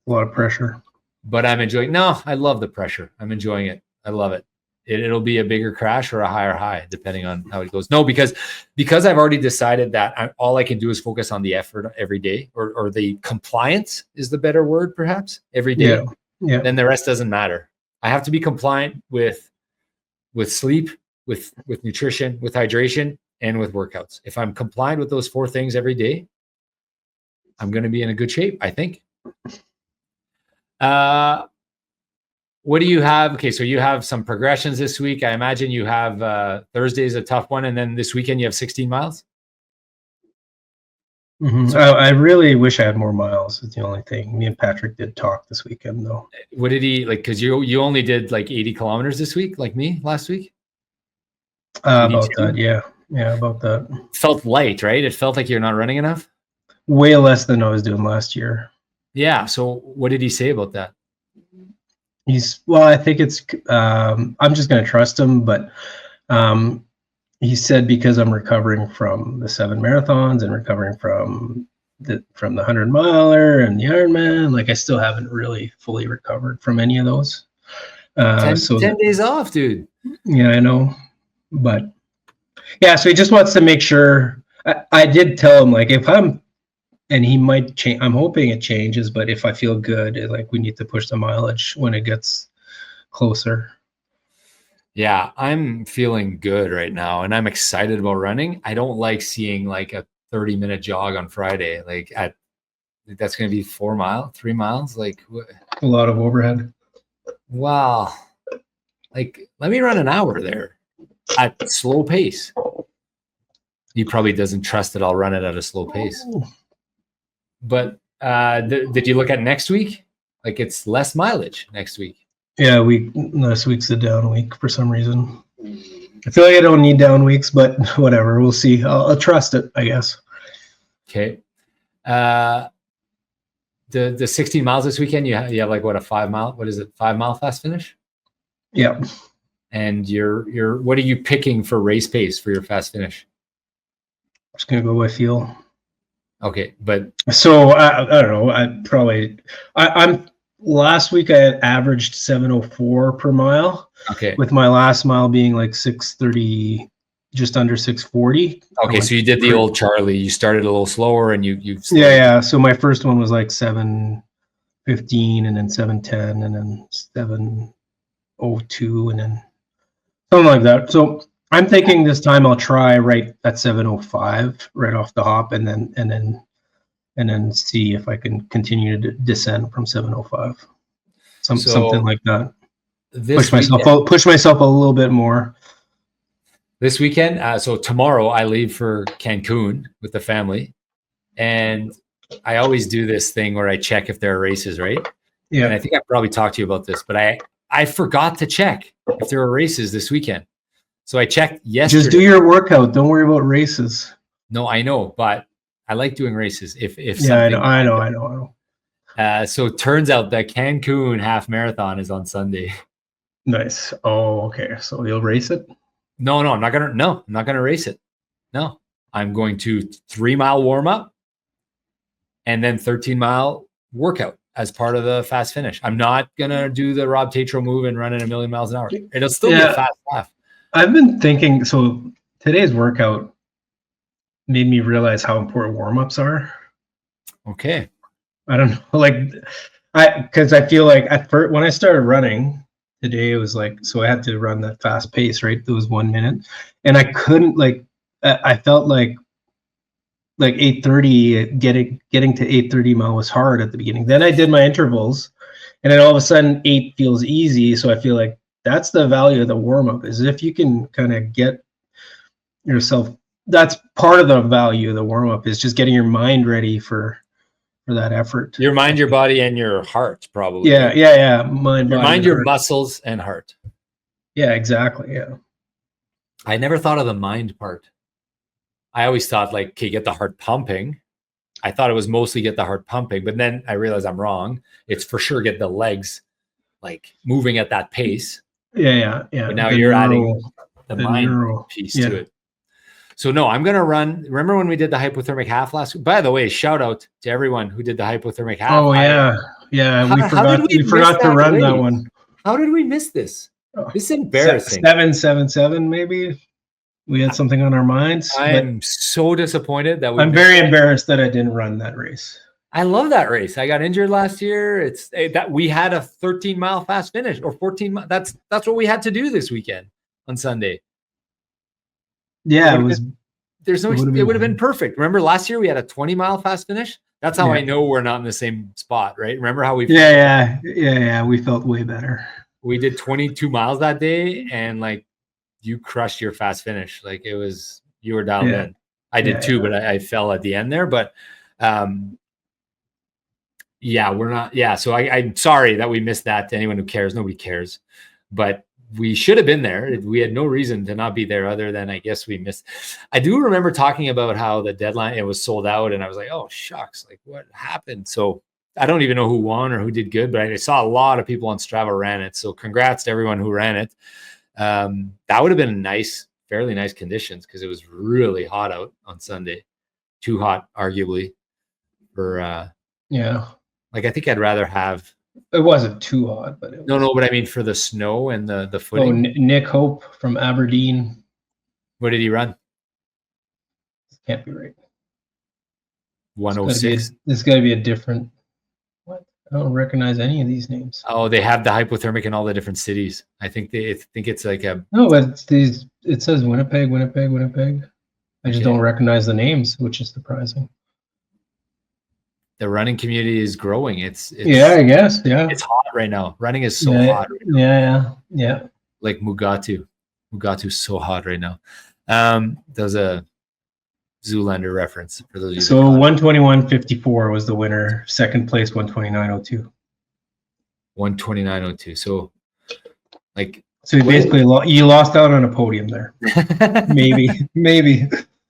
lot of pressure. But I'm enjoying. No, I love the pressure. I'm enjoying it. I love it. It'll be a bigger crash or a higher high, depending on how it goes. No, because I've already decided that all I can do is focus on the effort every day, or the compliance is the better word, perhaps, every day. Yeah. Then the rest doesn't matter. I have to be compliant with sleep, with nutrition, with hydration, and with workouts. If I'm compliant with those 4 things every day, I'm going to be in a good shape, I think. What do you have? Okay, so you have some progressions this week. I imagine you have Thursday's a tough one, and then this weekend you have 16 miles. Mm-hmm. So, I really wish I had more miles. Is the only thing. Me and Patrick did talk this weekend, though. What did he like? Because you only did like 80 kilometers this week, like me last week. About that, yeah, about that. Felt light, right? It felt like you're not running enough. Way less than I was doing last year. Yeah. So what did he say about that? I think it's. I'm just going to trust him, but he said because I'm recovering from the 7 marathons and recovering from the 100-miler and the Ironman, like I still haven't really fully recovered from any of those. 10 days off, dude. Yeah, I know, but yeah, so he just wants to make sure. I did tell him, like, if I'm, and he might change. I'm hoping it changes, but if I feel good, like we need to push the mileage when it gets closer. Yeah, I'm feeling good right now, and I'm excited about running. I don't like seeing like a 30-minute jog on Friday. Like that's going to be 3 miles. Like a lot of overhead. Wow. Like, let me run an hour there at slow pace. He probably doesn't trust that I'll run it at a slow pace. But did you look at next week? Like, it's less mileage next week. Yeah, last week's a down week for some reason. I feel like I don't need down weeks, but whatever. We'll see. I'll trust it, I guess. Okay. The 16 miles this weekend, you have like, what, a 5 mile? What is it? 5 mile fast finish? Yeah. And what are you picking for race pace for your fast finish? I'm just gonna go by feel. Okay, but so I don't know. I'm last week I had averaged 7:04 per mile. Okay. With my last mile being like 6:30, just under 6:40. Okay, so you did the old Charlie. You started a little slower, and you. Yeah. So my first one was like 7:15, and then 7:10, and then 7:02, and then something like that. So I'm thinking this time I'll try right at 7:05 right off the hop, and then see if I can continue to descend from 7:05. Something like that. Push myself a little bit more. This weekend, so tomorrow I leave for Cancun with the family, and I always do this thing where I check if there are races, right? Yeah. And I think I probably talked to you about this, but I forgot to check if there were races this weekend. So I checked yesterday. Just do your workout. Don't worry about races. No, I know, but I like doing races. If yeah, I know. So it turns out that Cancun Half Marathon is on Sunday. Nice. Oh, okay. So you'll race it? No, I'm not gonna race it. No, I'm going to 3-mile warm up and then 13-mile workout as part of the fast finish. I'm not gonna do the Rob Tatro move and run at 1,000,000 miles an hour. It'll still be a fast half. I've been thinking. So today's workout made me realize how important warm-ups are. Okay. I don't know, because I feel like at first when I started running today, it was like, so I had to run that fast pace, right? It was 1 minute, and I couldn't I felt like 8:30 getting to 8:30 mile was hard at the beginning. Then I did my intervals, and then all of a sudden 8 feels easy. So I feel like that's the value of the warm-up, is if you can kind of get yourself. That's part of the value of the warm-up, is just getting your mind ready for that effort. Your mind, your body, and your heart, probably. Yeah. Mind, your muscles, and heart. Yeah, exactly. Yeah. I never thought of the mind part. I always thought, like, okay, get the heart pumping, I thought it was mostly get the heart pumping, but then I realized I'm wrong. It's for sure get the legs like moving at that pace. Yeah. But now The you're neural, adding the the mind neural. piece Yeah. to it. So no, I'm going to run. Remember when we did the hypothermic half last week? By the way, shout out to everyone who did the hypothermic half. Oh yeah. We how did forgot to run race? that one. How did we miss this? This is embarrassing. 777 maybe. We had something on our minds. I am so disappointed that I'm very embarrassed that I didn't run that race. I love that race. I got injured last year. It's that we had a 13-mile fast finish or 14. That's what we had to do this weekend on Sunday. Yeah, it would have been perfect. Remember last year we had a 20-mile fast finish? That's how I know we're not in the same spot, right? Remember how we we felt way better. We did 22 miles that day and like you crushed your fast finish. Like you were dialed in. I did too, but I fell at the end there. But we're not. Yeah. So I'm sorry that we missed that. To anyone who cares, nobody cares. But we should have been there. We had no reason to not be there other than I guess we missed. I do remember talking about how the deadline, it was sold out. And I was like, oh, shucks, like what happened? So I don't even know who won or who did good, but I saw a lot of people on Strava ran it. So congrats to everyone who ran it. That would have been fairly nice conditions because it was really hot out on Sunday. Too hot, arguably. Like I think I'd rather have. It wasn't too hot, but but I mean for the snow and the footing. Oh, Nick Hope from Aberdeen. What did he run? Can't be right. 106. There's got to be a different. What? I don't recognize any of these names. Oh, they have the hypothermic in all the different cities. I think it's like a. No, but it says Winnipeg. I just don't recognize the names, which is surprising. The running community is growing. It's I guess. Yeah. It's hot right now. Running is so hot. Right now. Yeah. Like Mugatu's so hot right now. There's a Zoolander reference for those of you. So 121.54 was the winner. Second place 129.02. 129.02. So you basically you lost out on a podium there. Maybe.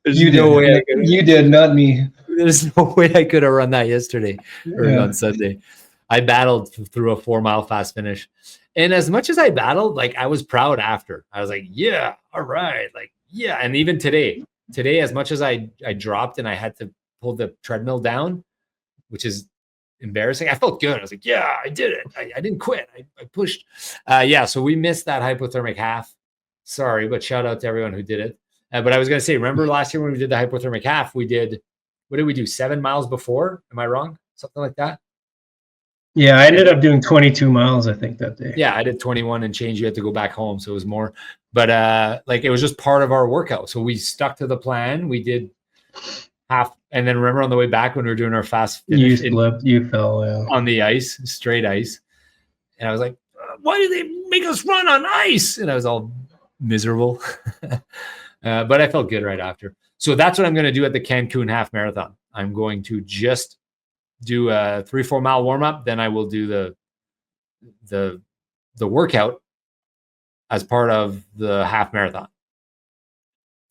You did. You did, not me. There's no way I could have run that yesterday or on Sunday. I battled through a 4-mile fast finish. And as much as I battled, like I was proud after. I was like, yeah, all right. Like, yeah. And even today, as much as I dropped and I had to pull the treadmill down, which is embarrassing, I felt good. I was like, yeah, I did it. I didn't quit. I pushed. So we missed that hypothermic half. Sorry, but shout out to everyone who did it. But I was going to say, remember last year when we did the hypothermic half, what did we do? 7 miles before? Am I wrong? Something like that? Yeah, I ended up doing 22 miles, I think, that day. Yeah, I did 21 and change. You had to go back home, so it was more. But it was just part of our workout. So we stuck to the plan. We did half. And then remember on the way back when we were doing our fast finish? You fell on the ice, straight ice. And I was like, why do they make us run on ice? And I was all miserable. But I felt good right after. So that's what I'm going to do at the Cancun Half Marathon. I'm going to just do a 3-4 mile warm up. Then I will do the workout as part of the half marathon.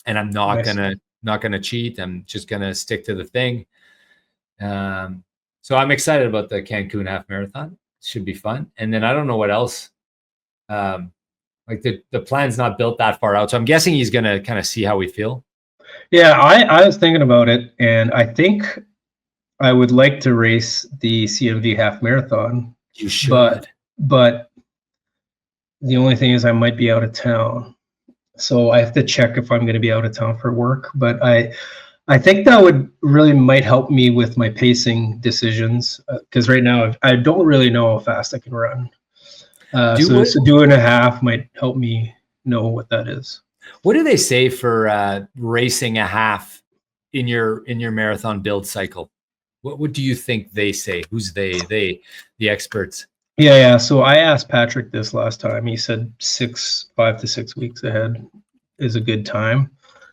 And I'm not gonna cheat. I'm just gonna stick to the thing. So I'm excited about the Cancun Half Marathon. It should be fun. And then I don't know what else. The plan's not built that far out. So I'm guessing he's gonna kind of see how we feel. Yeah, I was thinking about it, and I think I would like to race the CMV Half Marathon. You should. But the only thing is I might be out of town. So I have to check if I'm going to be out of town for work. But I think that would really might help me with my pacing decisions. Because right now I don't really know how fast I can run. So doing a half might help me know what that is. What do they say for racing a half in your marathon build cycle? What do you think they say? Who's they, the experts? Yeah. So I asked Patrick this last time. He said 5 to 6 weeks ahead is a good time.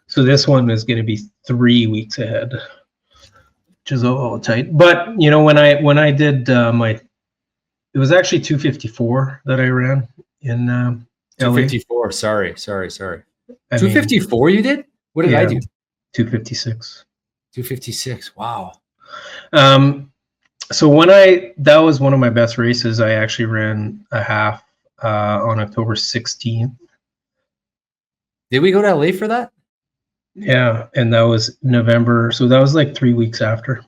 So this one is going to be 3 weeks ahead, which is all tight. But when I did it was actually 2:54 that I ran in 2:54. Sorry. 2:54 you did? What did I do? 2:56. 2:56. Wow. So that was one of my best races. I actually ran a half on October 16th. Did we go to LA for that? Yeah, and that was November. So that was like 3 weeks after.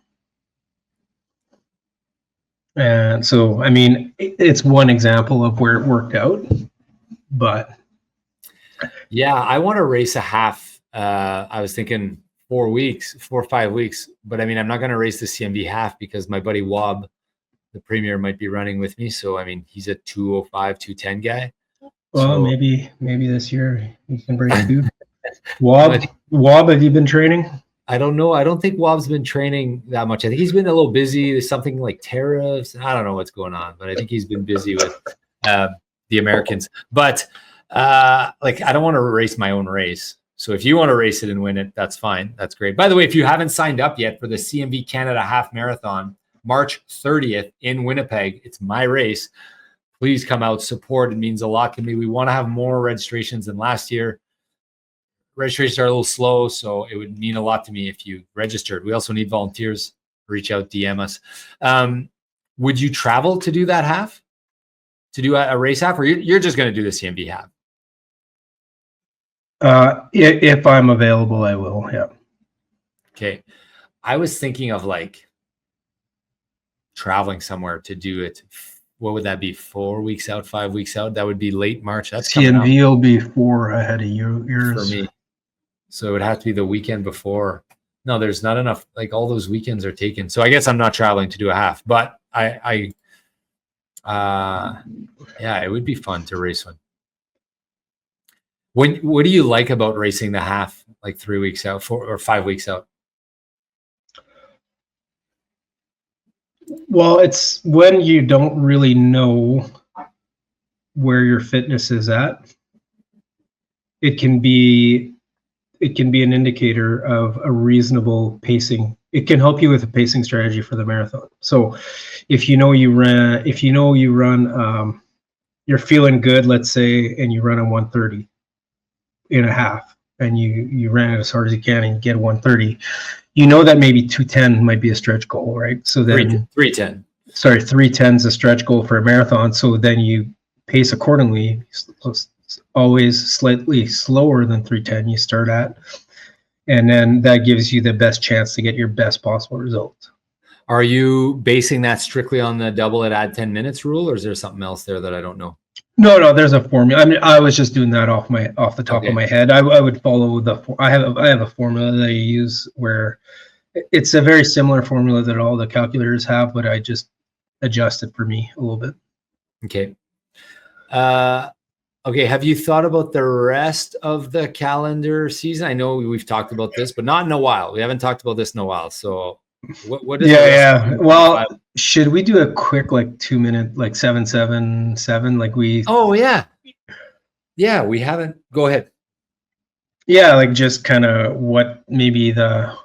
And so, I mean, it's one example of where it worked out, but. Yeah, I want to race a half. I was thinking 4 or 5 weeks, but I mean, I'm not going to race the CMV half because my buddy Wob, the premier, might be running with me. So, I mean, he's a 205, 210 guy. Well, So, maybe this year you can break two. Wob, have you been training? I don't know. I don't think Wob's been training that much. I think he's been a little busy. There's something like tariffs. I don't know what's going on, but I think he's been busy with the Americans. But like, I don't want to race my own race. So if you want to race it and win it, that's fine. That's great. By the way, if you haven't signed up yet for the CMV Canada Half Marathon, March 30th in Winnipeg, it's my race. Please come out, support. It means a lot to me. We want to have more registrations than last year. Registrations are a little slow, so it would mean a lot to me if you registered. We also need volunteers. Reach out, DM us. Would you travel to do that half? To do a race half, or you're just going to do the CMV half? If I'm available, I will. Yeah. Okay. I was thinking of like traveling somewhere to do it. What would that be? 4 weeks out, 5 weeks out? That would be late March. That's CMV will be 4 ahead of yours. For me. So it would have to be the weekend before. No, there's not enough. Like all those weekends are taken. So I guess I'm not traveling to do a half, but yeah, it would be fun to race one. What do you like about racing the half, like 3 weeks out, 4 or 5 weeks out? Well, it's when you don't really know where your fitness is at. It can be an indicator of a reasonable pacing. It can help you with a pacing strategy for the marathon. So if you know you run, you're feeling good, let's say, and you run a 130 in a half, and you ran it as hard as you can and you get 130, you know that maybe 210 might be a stretch goal, right? So then 310. Sorry, 310 is a stretch goal for a marathon. So then you pace accordingly. Always slightly slower than 310 you start at, and then that gives you the best chance to get your best possible result. Are you basing that strictly on the double it add 10 minutes rule, or is there something else there that I don't know? No, there's a formula. I mean, I was just doing that off the top of my head. I would follow I have a formula that I use where it's a very similar formula that all the calculators have, but I just adjust it for me a little bit. Okay. Okay, have you thought about the rest of the calendar season? I know we've talked about this, but not in a while. We haven't talked about this in a while. So what is well, should we do a quick like 2 minute like 777 like we yeah, we haven't. Go ahead. Yeah, like just kind of what maybe I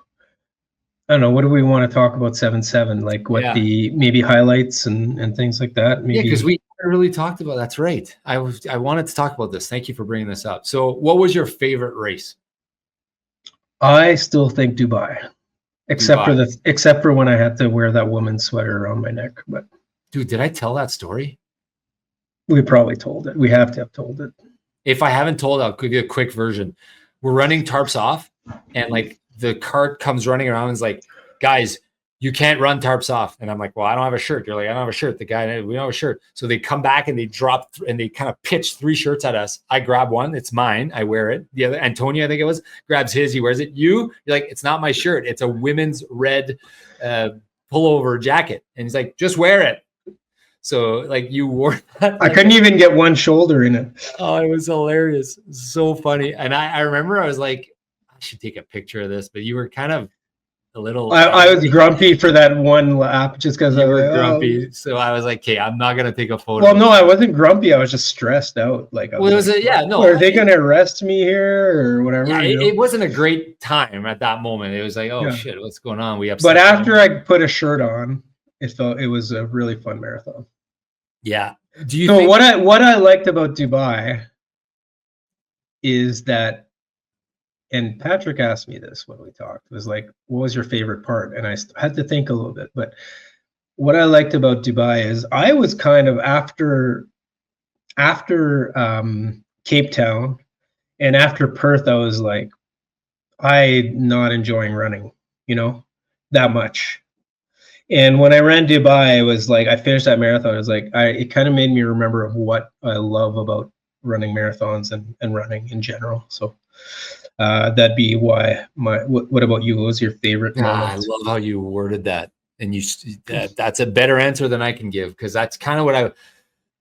don't know, what do we want to talk about 7-7? Like what the maybe highlights and things like that? Maybe. Yeah, because we really talked about. That's right. I wanted to talk about this. Thank you for bringing this up. So, what was your favorite race? I still think Dubai, except for when I had to wear that woman's sweater around my neck. But dude, did I tell that story? We probably told it. We have to have told it. If I haven't told, I'll give you a quick version. We're running tarps off, and like the cart comes running around and is like, guys, you can't run tarps off. And I'm like, well, I don't have a shirt. You're like, I don't have a shirt. The guy, we don't have a shirt. So they come back and they drop and they kind of pitch 3 shirts at us. I grab one. It's mine. I wear it. The other, Antonio, I think it was, grabs his. He wears it. You're like, it's not my shirt. It's a women's red pullover jacket. And he's like, just wear it. So like you wore that. I couldn't even get one shoulder in it. Oh, it was hilarious. So funny. And I remember I was like, I should take a picture of this, but you were kind of a little. I was grumpy for that one lap just because I was grumpy. Oh. So I was like, okay, I'm not gonna take a photo. Well, no, I wasn't grumpy. I was just stressed out. Like, well, it was like, are they gonna arrest me here or whatever? Yeah, it wasn't a great time at that moment. It was like, oh shit, what's going on? But after I put a shirt on, it was a really fun marathon. Yeah. Do you? So what I liked about Dubai is that and Patrick asked me this when we talked. It was like, what was your favorite part? And I had to think a little bit. But what I liked about Dubai is I was kind of after Cape Town and after Perth, I was like, I'm not enjoying running, that much. And when I ran Dubai, it was like I finished that marathon. It was like it kind of made me remember of what I love about running marathons and running in general. So that'd be why what about you? What was your favorite moment? I love how you worded that. And that's a better answer than I can give, because that's kind of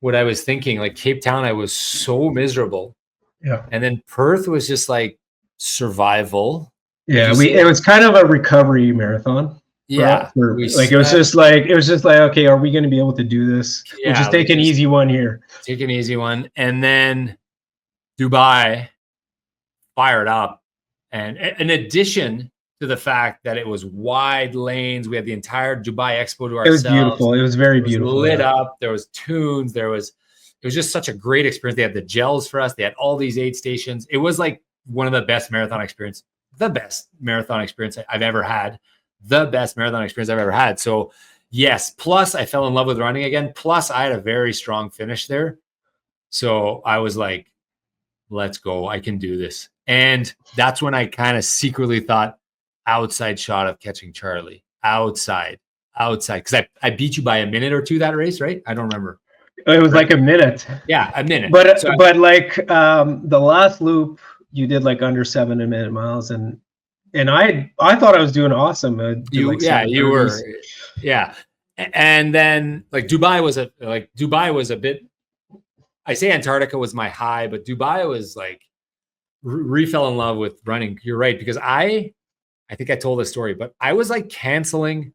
what I was thinking. Like Cape Town, I was so miserable. Yeah. And then Perth was just like survival. Yeah, it was kind of a recovery marathon. Yeah. It was just like, okay, are we going to be able to do this? Yeah, we'll just take an easy one here. Take an easy one. And then Dubai fired up. And in addition to the fact that it was wide lanes, we had the entire Dubai Expo to ourselves. It was beautiful. It was very beautiful. Lit up. There was tunes. It was just such a great experience. They had the gels for us. They had all these aid stations. It was like one of the best marathon experience, I've ever had. The best marathon experience I've ever had. So yes, plus I fell in love with running again. Plus I had a very strong finish there. So I was like, let's go. I can do this. And that's when I kind of secretly thought, outside shot of catching Charlie. Outside. Because I beat you by a minute or two that race, right? I don't remember. It was like a minute. Yeah, a minute. But like the last loop, you did like under 7 a minute miles, and I thought I was doing awesome. You were. Yeah. And then like Dubai was a bit, I say Antarctica was my high, but Dubai was like fell in love with running. You're right, because I think I told this story, but I was like canceling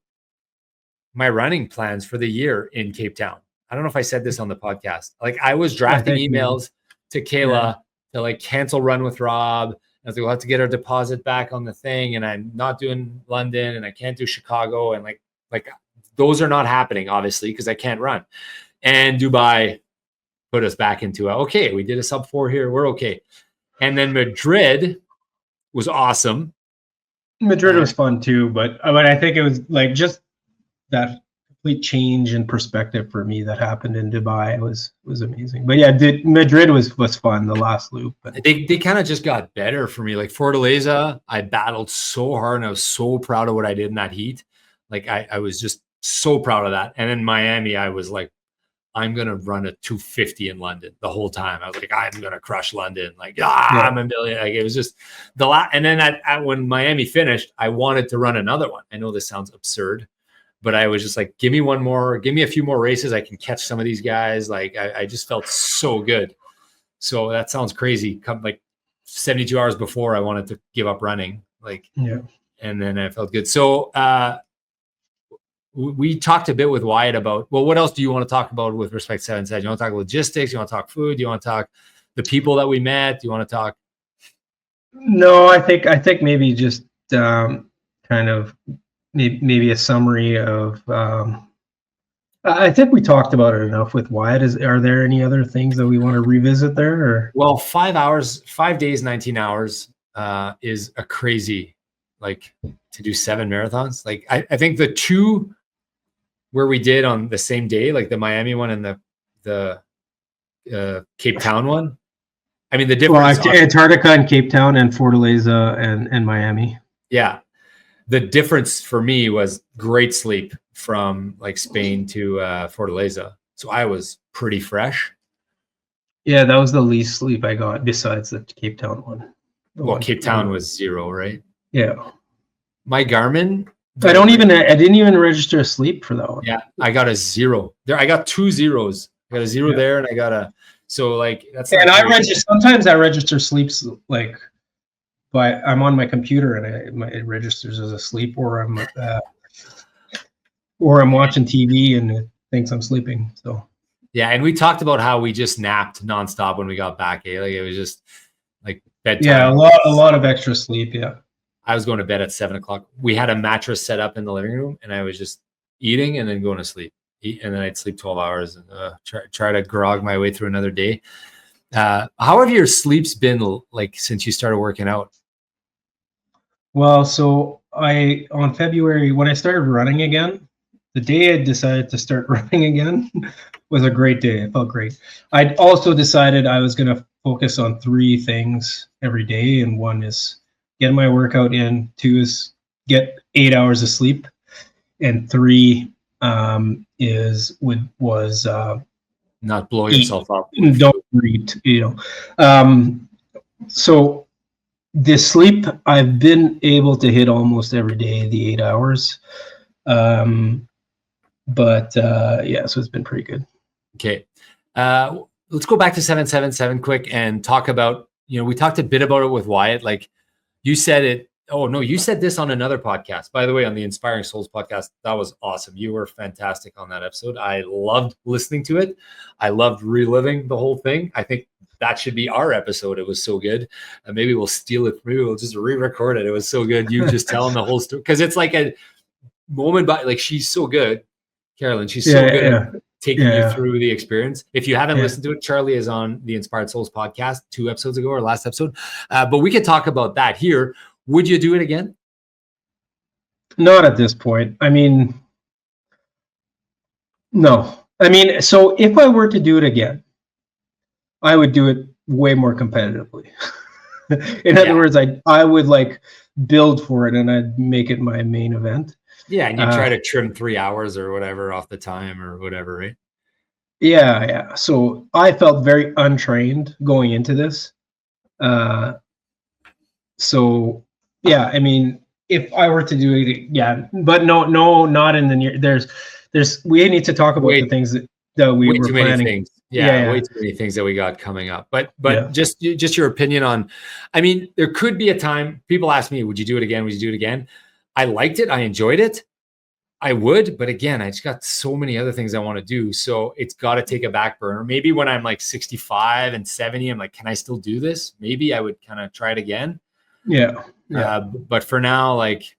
my running plans for the year in Cape Town. I don't know if I said this on the podcast. Like I was drafting emails to Kayla to like cancel Run with Rob. I was like, we'll have to get our deposit back on the thing. And I'm not doing London and I can't do Chicago. And like those are not happening, obviously, because I can't run. And Dubai put us back into okay, we did a sub 4 here. We're okay. And then Madrid was awesome. Madrid was fun too, but I think it was like just that complete change in perspective for me that happened in Dubai was amazing. But yeah, Madrid was fun, the last loop. But they kind of just got better for me. Like Fortaleza, I battled so hard and I was so proud of what I did in that heat. Like I was just so proud of that. And in Miami, I was like, I'm going to run a 250 in London the whole time. I was like, I'm going to crush London. Like, I'm a million. Like, it was just the last. And then when Miami finished, I wanted to run another one. I know this sounds absurd, but I was just like, give me one more, give me a few more races. I can catch some of these guys. Like, I just felt so good. So that sounds crazy. Come like 72 hours before I wanted to give up running. Like, and then I felt good. So, we talked a bit with Wyatt about, well, what else do you want to talk about with respect to 7-7? You want to talk logistics? You want to talk food? You want to talk the people that we met? Do you want to talk? No, I think maybe just kind of maybe a summary of, I think we talked about it enough with Wyatt. Are there any other things that we want to revisit there? Or? Well, 5 days, 19 hours is a crazy, like to do 7 marathons. Like I think the 2 where we did on the same day, like the Miami one and the Cape Town one. I mean, the difference. Well, Antarctica and Cape Town and Fortaleza and Miami. Yeah. The difference for me was great sleep from like Spain to Fortaleza. So I was pretty fresh. Yeah, that was the least sleep I got besides the Cape Town one. Cape Town was 0, right? Yeah. My Garmin. I didn't even register a sleep for that one. Yeah, I got a 0 there. I got 2 zeros. I got a 0 there, and I got a like that's. And I register sometimes. I register sleeps like, but I'm on my computer and it registers as a sleep, or I'm watching TV and it thinks I'm sleeping. So. Yeah, and we talked about how we just napped nonstop when we got back. Like it was just like bedtime. Yeah, a lot of extra sleep. Yeah. I was going to bed at 7 o'clock. We had a mattress set up in the living room, and I was just eating and then going to sleep. And then I'd sleep 12 hours and try to grog my way through another day. How have your sleeps been like since you started working out? Well, so on February, when I started running again, the day I decided to start running again was a great day. It felt great. I also decided I was going to focus on 3 things every day. And one is get my workout in, 2 is get 8 hours of sleep, and 3 was Not blow eat. yourself up with Don't food. eat, So the sleep, I've been able to hit almost every day the 8 hours. Yeah, so it's been pretty good. Okay. Let's go back to 777 quick and talk about, we talked a bit about it with Wyatt. Like you said it. Oh, no, you said this on another podcast. By the way, on the Inspiring Souls podcast, that was awesome. You were fantastic on that episode. I loved listening to it. I loved reliving the whole thing. I think that should be our episode. It was so good. And maybe we'll steal it. Maybe we'll just re-record it. It was so good. You just telling the whole story. Because it's like a moment by, like, she's so good. Carolyn, she's so good at taking you through the experience. If you haven't listened to it, Charlie is on the Inspired Souls podcast 2 episodes ago, or last episode. But we could talk about that here. Would you do it again? Not at this point. I mean, no. I mean, so if I were to do it again, I would do it way more competitively. In other words, I would like build for it and I'd make it my main event. Yeah, and you try to trim 3 hours or whatever off the time or whatever, right? Yeah. So I felt very untrained going into this. So yeah, I mean, if I were to do it, yeah, but no, not in the near. We need to talk about the things that we were planning. Things. Yeah, way too many things that we got coming up. But just your opinion on. I mean, there could be a time people ask me, "Would you do it again? Would you do it again?" I liked it. I enjoyed it. I would, but again, I just got so many other things I want to do. So it's got to take a back burner. Maybe when I'm like 65 and 70, I'm like, can I still do this? Maybe I would kind of try it again. Yeah. But for now, like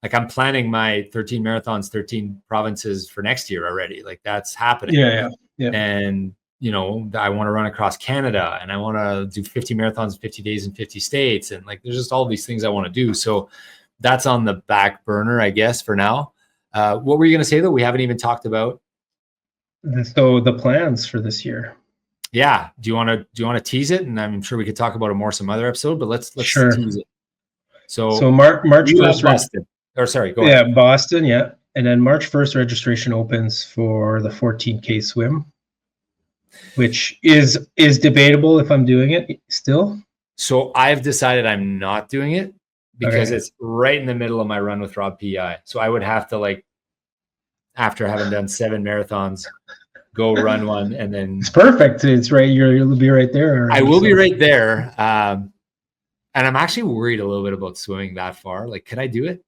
I'm planning my 13 marathons, 13 provinces for next year already. Like that's happening. Yeah. And I want to run across Canada, and I want to do 50 marathons, 50 days in 50 states. And like, there's just all these things I want to do. So that's on the back burner, I guess, for now. What were you going to say though? We haven't even talked about. So the plans for this year. Yeah. Do you want to tease it? And I'm sure we could talk about it more some other episode, but let's tease it. So March 1st, Boston. Or sorry, go ahead. Yeah, Boston. Yeah. And then March 1st, registration opens for the 14K swim, which is debatable if I'm doing it still. So I've decided I'm not doing it because it's right in the middle of my run with Rob PI. So I would have to, like, after having done 7 marathons, go run one, and then it's perfect. It's right. You'll be right there. I will be right there. And I'm actually worried a little bit about swimming that far. Like, could I do it?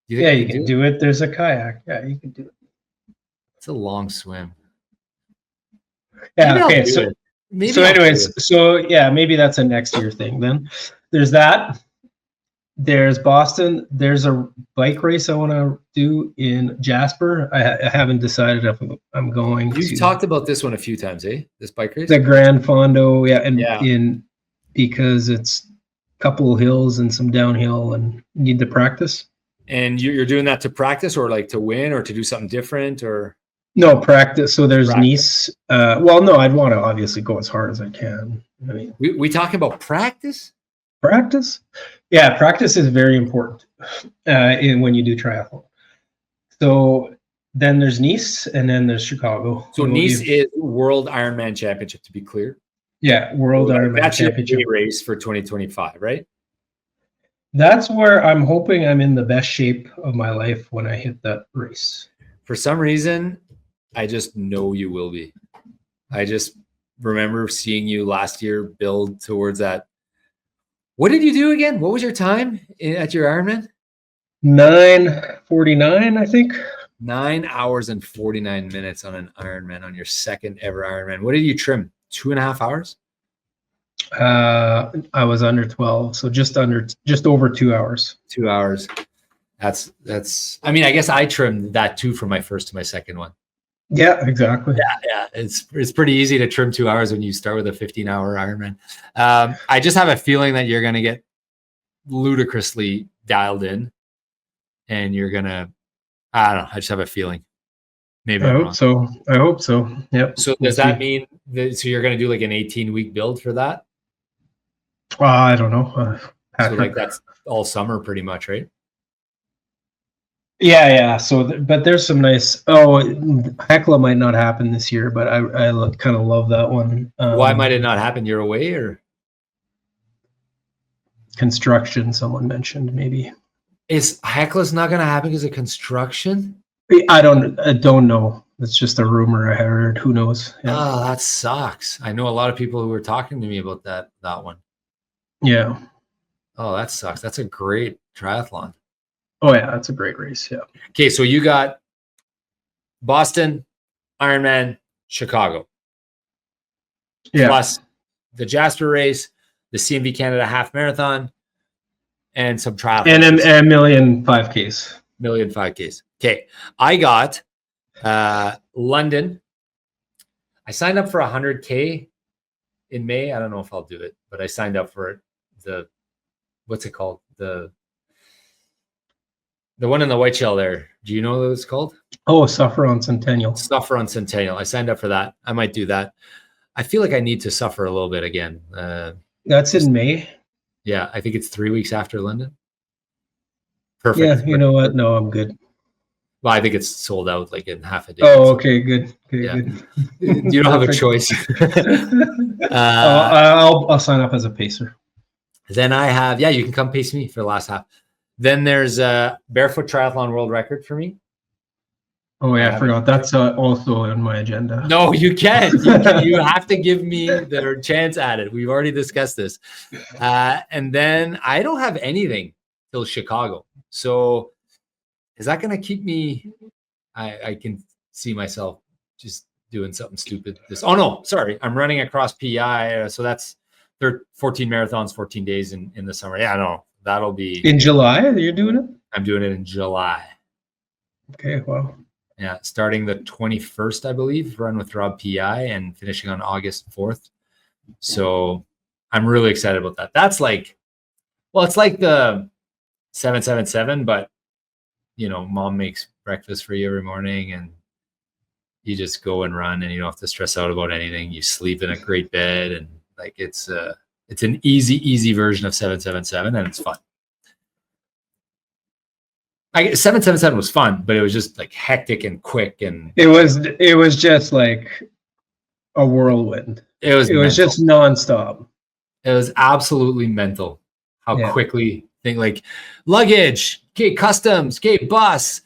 You can do it. There's a kayak. Yeah, you can do it. It's a long swim. Yeah. Okay. So maybe that's a next year thing. Then there's that. There's Boston. There's a bike race I want to do in Jasper. I haven't decided if I'm going. You've talked about this one a few times, eh? This bike race. The Grand Fondo, in because it's a couple of hills and some downhill, and need to practice. And you're doing that to practice, or like to win, or to do something different, or? No, practice. So there's Nice. Well, no, I'd want to obviously go as hard as I can. I mean, we talking about practice? Practice? Yeah, practice is very important when you do triathlon. So then there's Nice, and then there's Chicago. So Nice is World Ironman Championship, to be clear. Yeah, World Ironman Championship. That's your race for 2025, right? That's where I'm hoping I'm in the best shape of my life when I hit that race. For some reason, I just know you will be. I just remember seeing you last year build towards that. What did you do again? What was your time at your Ironman? 9:49, I think. 9 hours and 49 minutes on an Ironman, on your second ever Ironman. What did you trim? 2.5 hours? I was under 12, so just over 2 hours. 2 hours. That's. I mean, I guess I trimmed that too from my first to my second one. Yeah, exactly. Yeah. It's pretty easy to trim 2 hours when you start with a 15-hour Ironman. I just have a feeling that you're going to get ludicrously dialed in, and you're gonna. I don't know. I just have a feeling. Maybe I I'm hope wrong. so. I hope so. Yep. So does that mean that, so you're going to do like an 18-week build for that? I don't know. So Patrick. like that's all summer pretty much, right? Yeah. So, but there's some nice. Hecla might not happen this year, but I kind of love that one. Why might it not happen? You're away, or construction? Someone mentioned maybe. is Hecla's not going to happen because of construction? I don't know. It's just a rumor I heard. Who knows? Yeah. Oh, that sucks. I know a lot of people who were talking to me about that one. Yeah. Oh, that sucks. That's a great triathlon. Oh yeah, that's a great race. Yeah. Okay, so you got Boston, Ironman, Chicago. Yeah. Plus the Jasper race, the CMV Canada Half Marathon, and some triathlons. And a million 5Ks. Million 5Ks. Okay, I got London. I signed up for 100K in May. I don't know if I'll do it, but I signed up for it. What's it called? The one in the Whiteshell there. Do you know what it's called? Oh, Suffer on Centennial. Suffer on Centennial. I signed up for that. I might do that. I feel like I need to suffer a little bit again. That's in May. Yeah, I think it's 3 weeks after London. Perfect. Yeah, you know what? No, I'm good. Well, I think it's sold out like in half a day. Oh, okay, good. Okay, Yeah. good. You don't have a choice. I'll sign up as a pacer. Then I have, you can come pace me for the last half. Then there's a barefoot triathlon world record for me. Oh yeah, I forgot. That's also on my agenda. No, you can't. You have to give me the chance at it. We've already discussed this. And then I don't have anything till Chicago. So is that going to keep me? I can see myself just doing something stupid. Oh no, sorry. I'm running across PI. So that's 14 marathons, 14 days in the summer. Yeah, no, that'll be in July. You're doing it? I'm doing it in July. Okay, wow. Yeah, starting the 21st, I believe, run with Rob PI and finishing on August 4th. So I'm really excited about that. That's like, well, it's like the 777, but mom makes breakfast for you every morning and you just go and run and you don't have to stress out about anything. You sleep in a great bed and like it's an easy version of 777 and it's fun. 777 was fun, but it was just like hectic and quick, and it was just like a whirlwind. It was just nonstop. It was absolutely mental how quickly like luggage, okay, customs, okay, bus,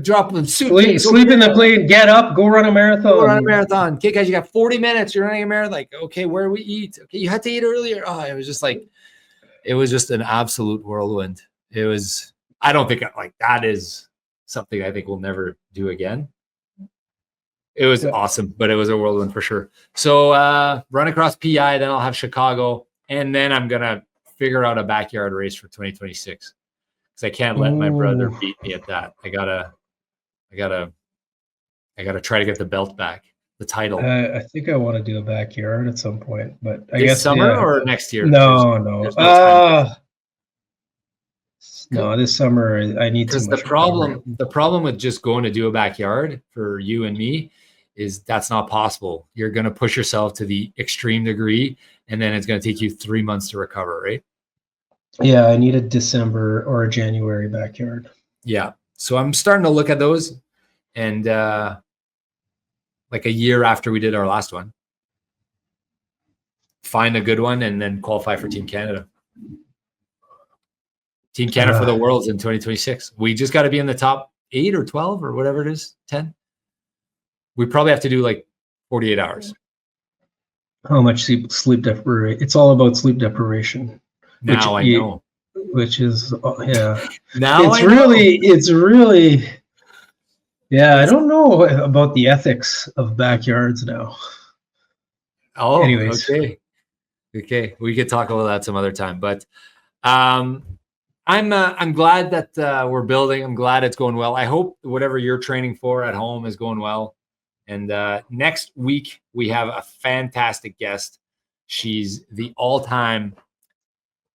drop them suitcase, sleep in the plane, get up, go run a marathon. Okay, guys, you got 40 minutes. You're running a marathon. Like, okay, where do we eat? Okay, you had to eat earlier. Oh, it was just an absolute whirlwind. It was. I don't think like that is something I think we'll never do again. It was awesome, but it was a whirlwind for sure. So run across PI, then I'll have Chicago, and then I'm gonna figure out a backyard race for 2026 because I can't let my brother beat me at that. I gotta try to get the belt back, the title. I think I want to do a backyard at some point, but I guess guess summer or next year. No. No, this summer I need to. Because the problem with just going to do a backyard for you and me is that's not possible. You're going to push yourself to the extreme degree, and then it's going to take you 3 months to recover, right? Yeah, I need a December or a January backyard. Yeah, so I'm starting to look at those, and like a year after we did our last one, find a good one, and then qualify for Team Canada. Team Canada for the Worlds in 2026. We just got to be in the top 8 or 12 or whatever it is, 10. We probably have to do like 48 hours. How much sleep deprivation? It's all about sleep deprivation. Now I know. Which is, yeah. Now it's really, yeah, I don't know about the ethics of backyards now. Oh, anyways. Okay. We could talk about that some other time, but I'm glad that we're building. I'm glad it's going well. I hope whatever you're training for at home is going well. And next week we have a fantastic guest. She's the all-time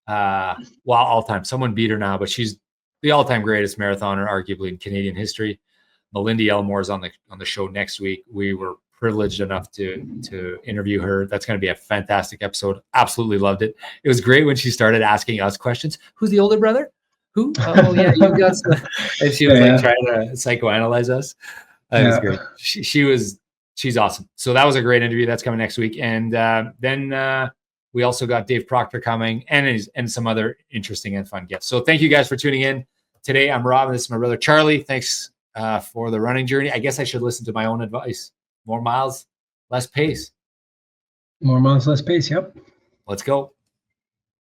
all-time. Someone beat her now, but she's the all-time greatest marathoner, arguably in Canadian history. Melinda Elmore's on the show next week. We were privileged enough to interview her. That's going to be a fantastic episode. Absolutely loved it. It was great when she started asking us questions. Who's the older brother? Who? Oh yeah, you got some. And she was like trying to psychoanalyze us. It was great. She's awesome. So that was a great interview. That's coming next week. And then we also got Dave Proctor coming and some other interesting and fun guests. So thank you guys for tuning in. Today I'm Rob and this is my brother Charlie. Thanks for the running journey. I guess I should listen to my own advice. More miles, less pace. More miles, less pace. Yep. Let's go.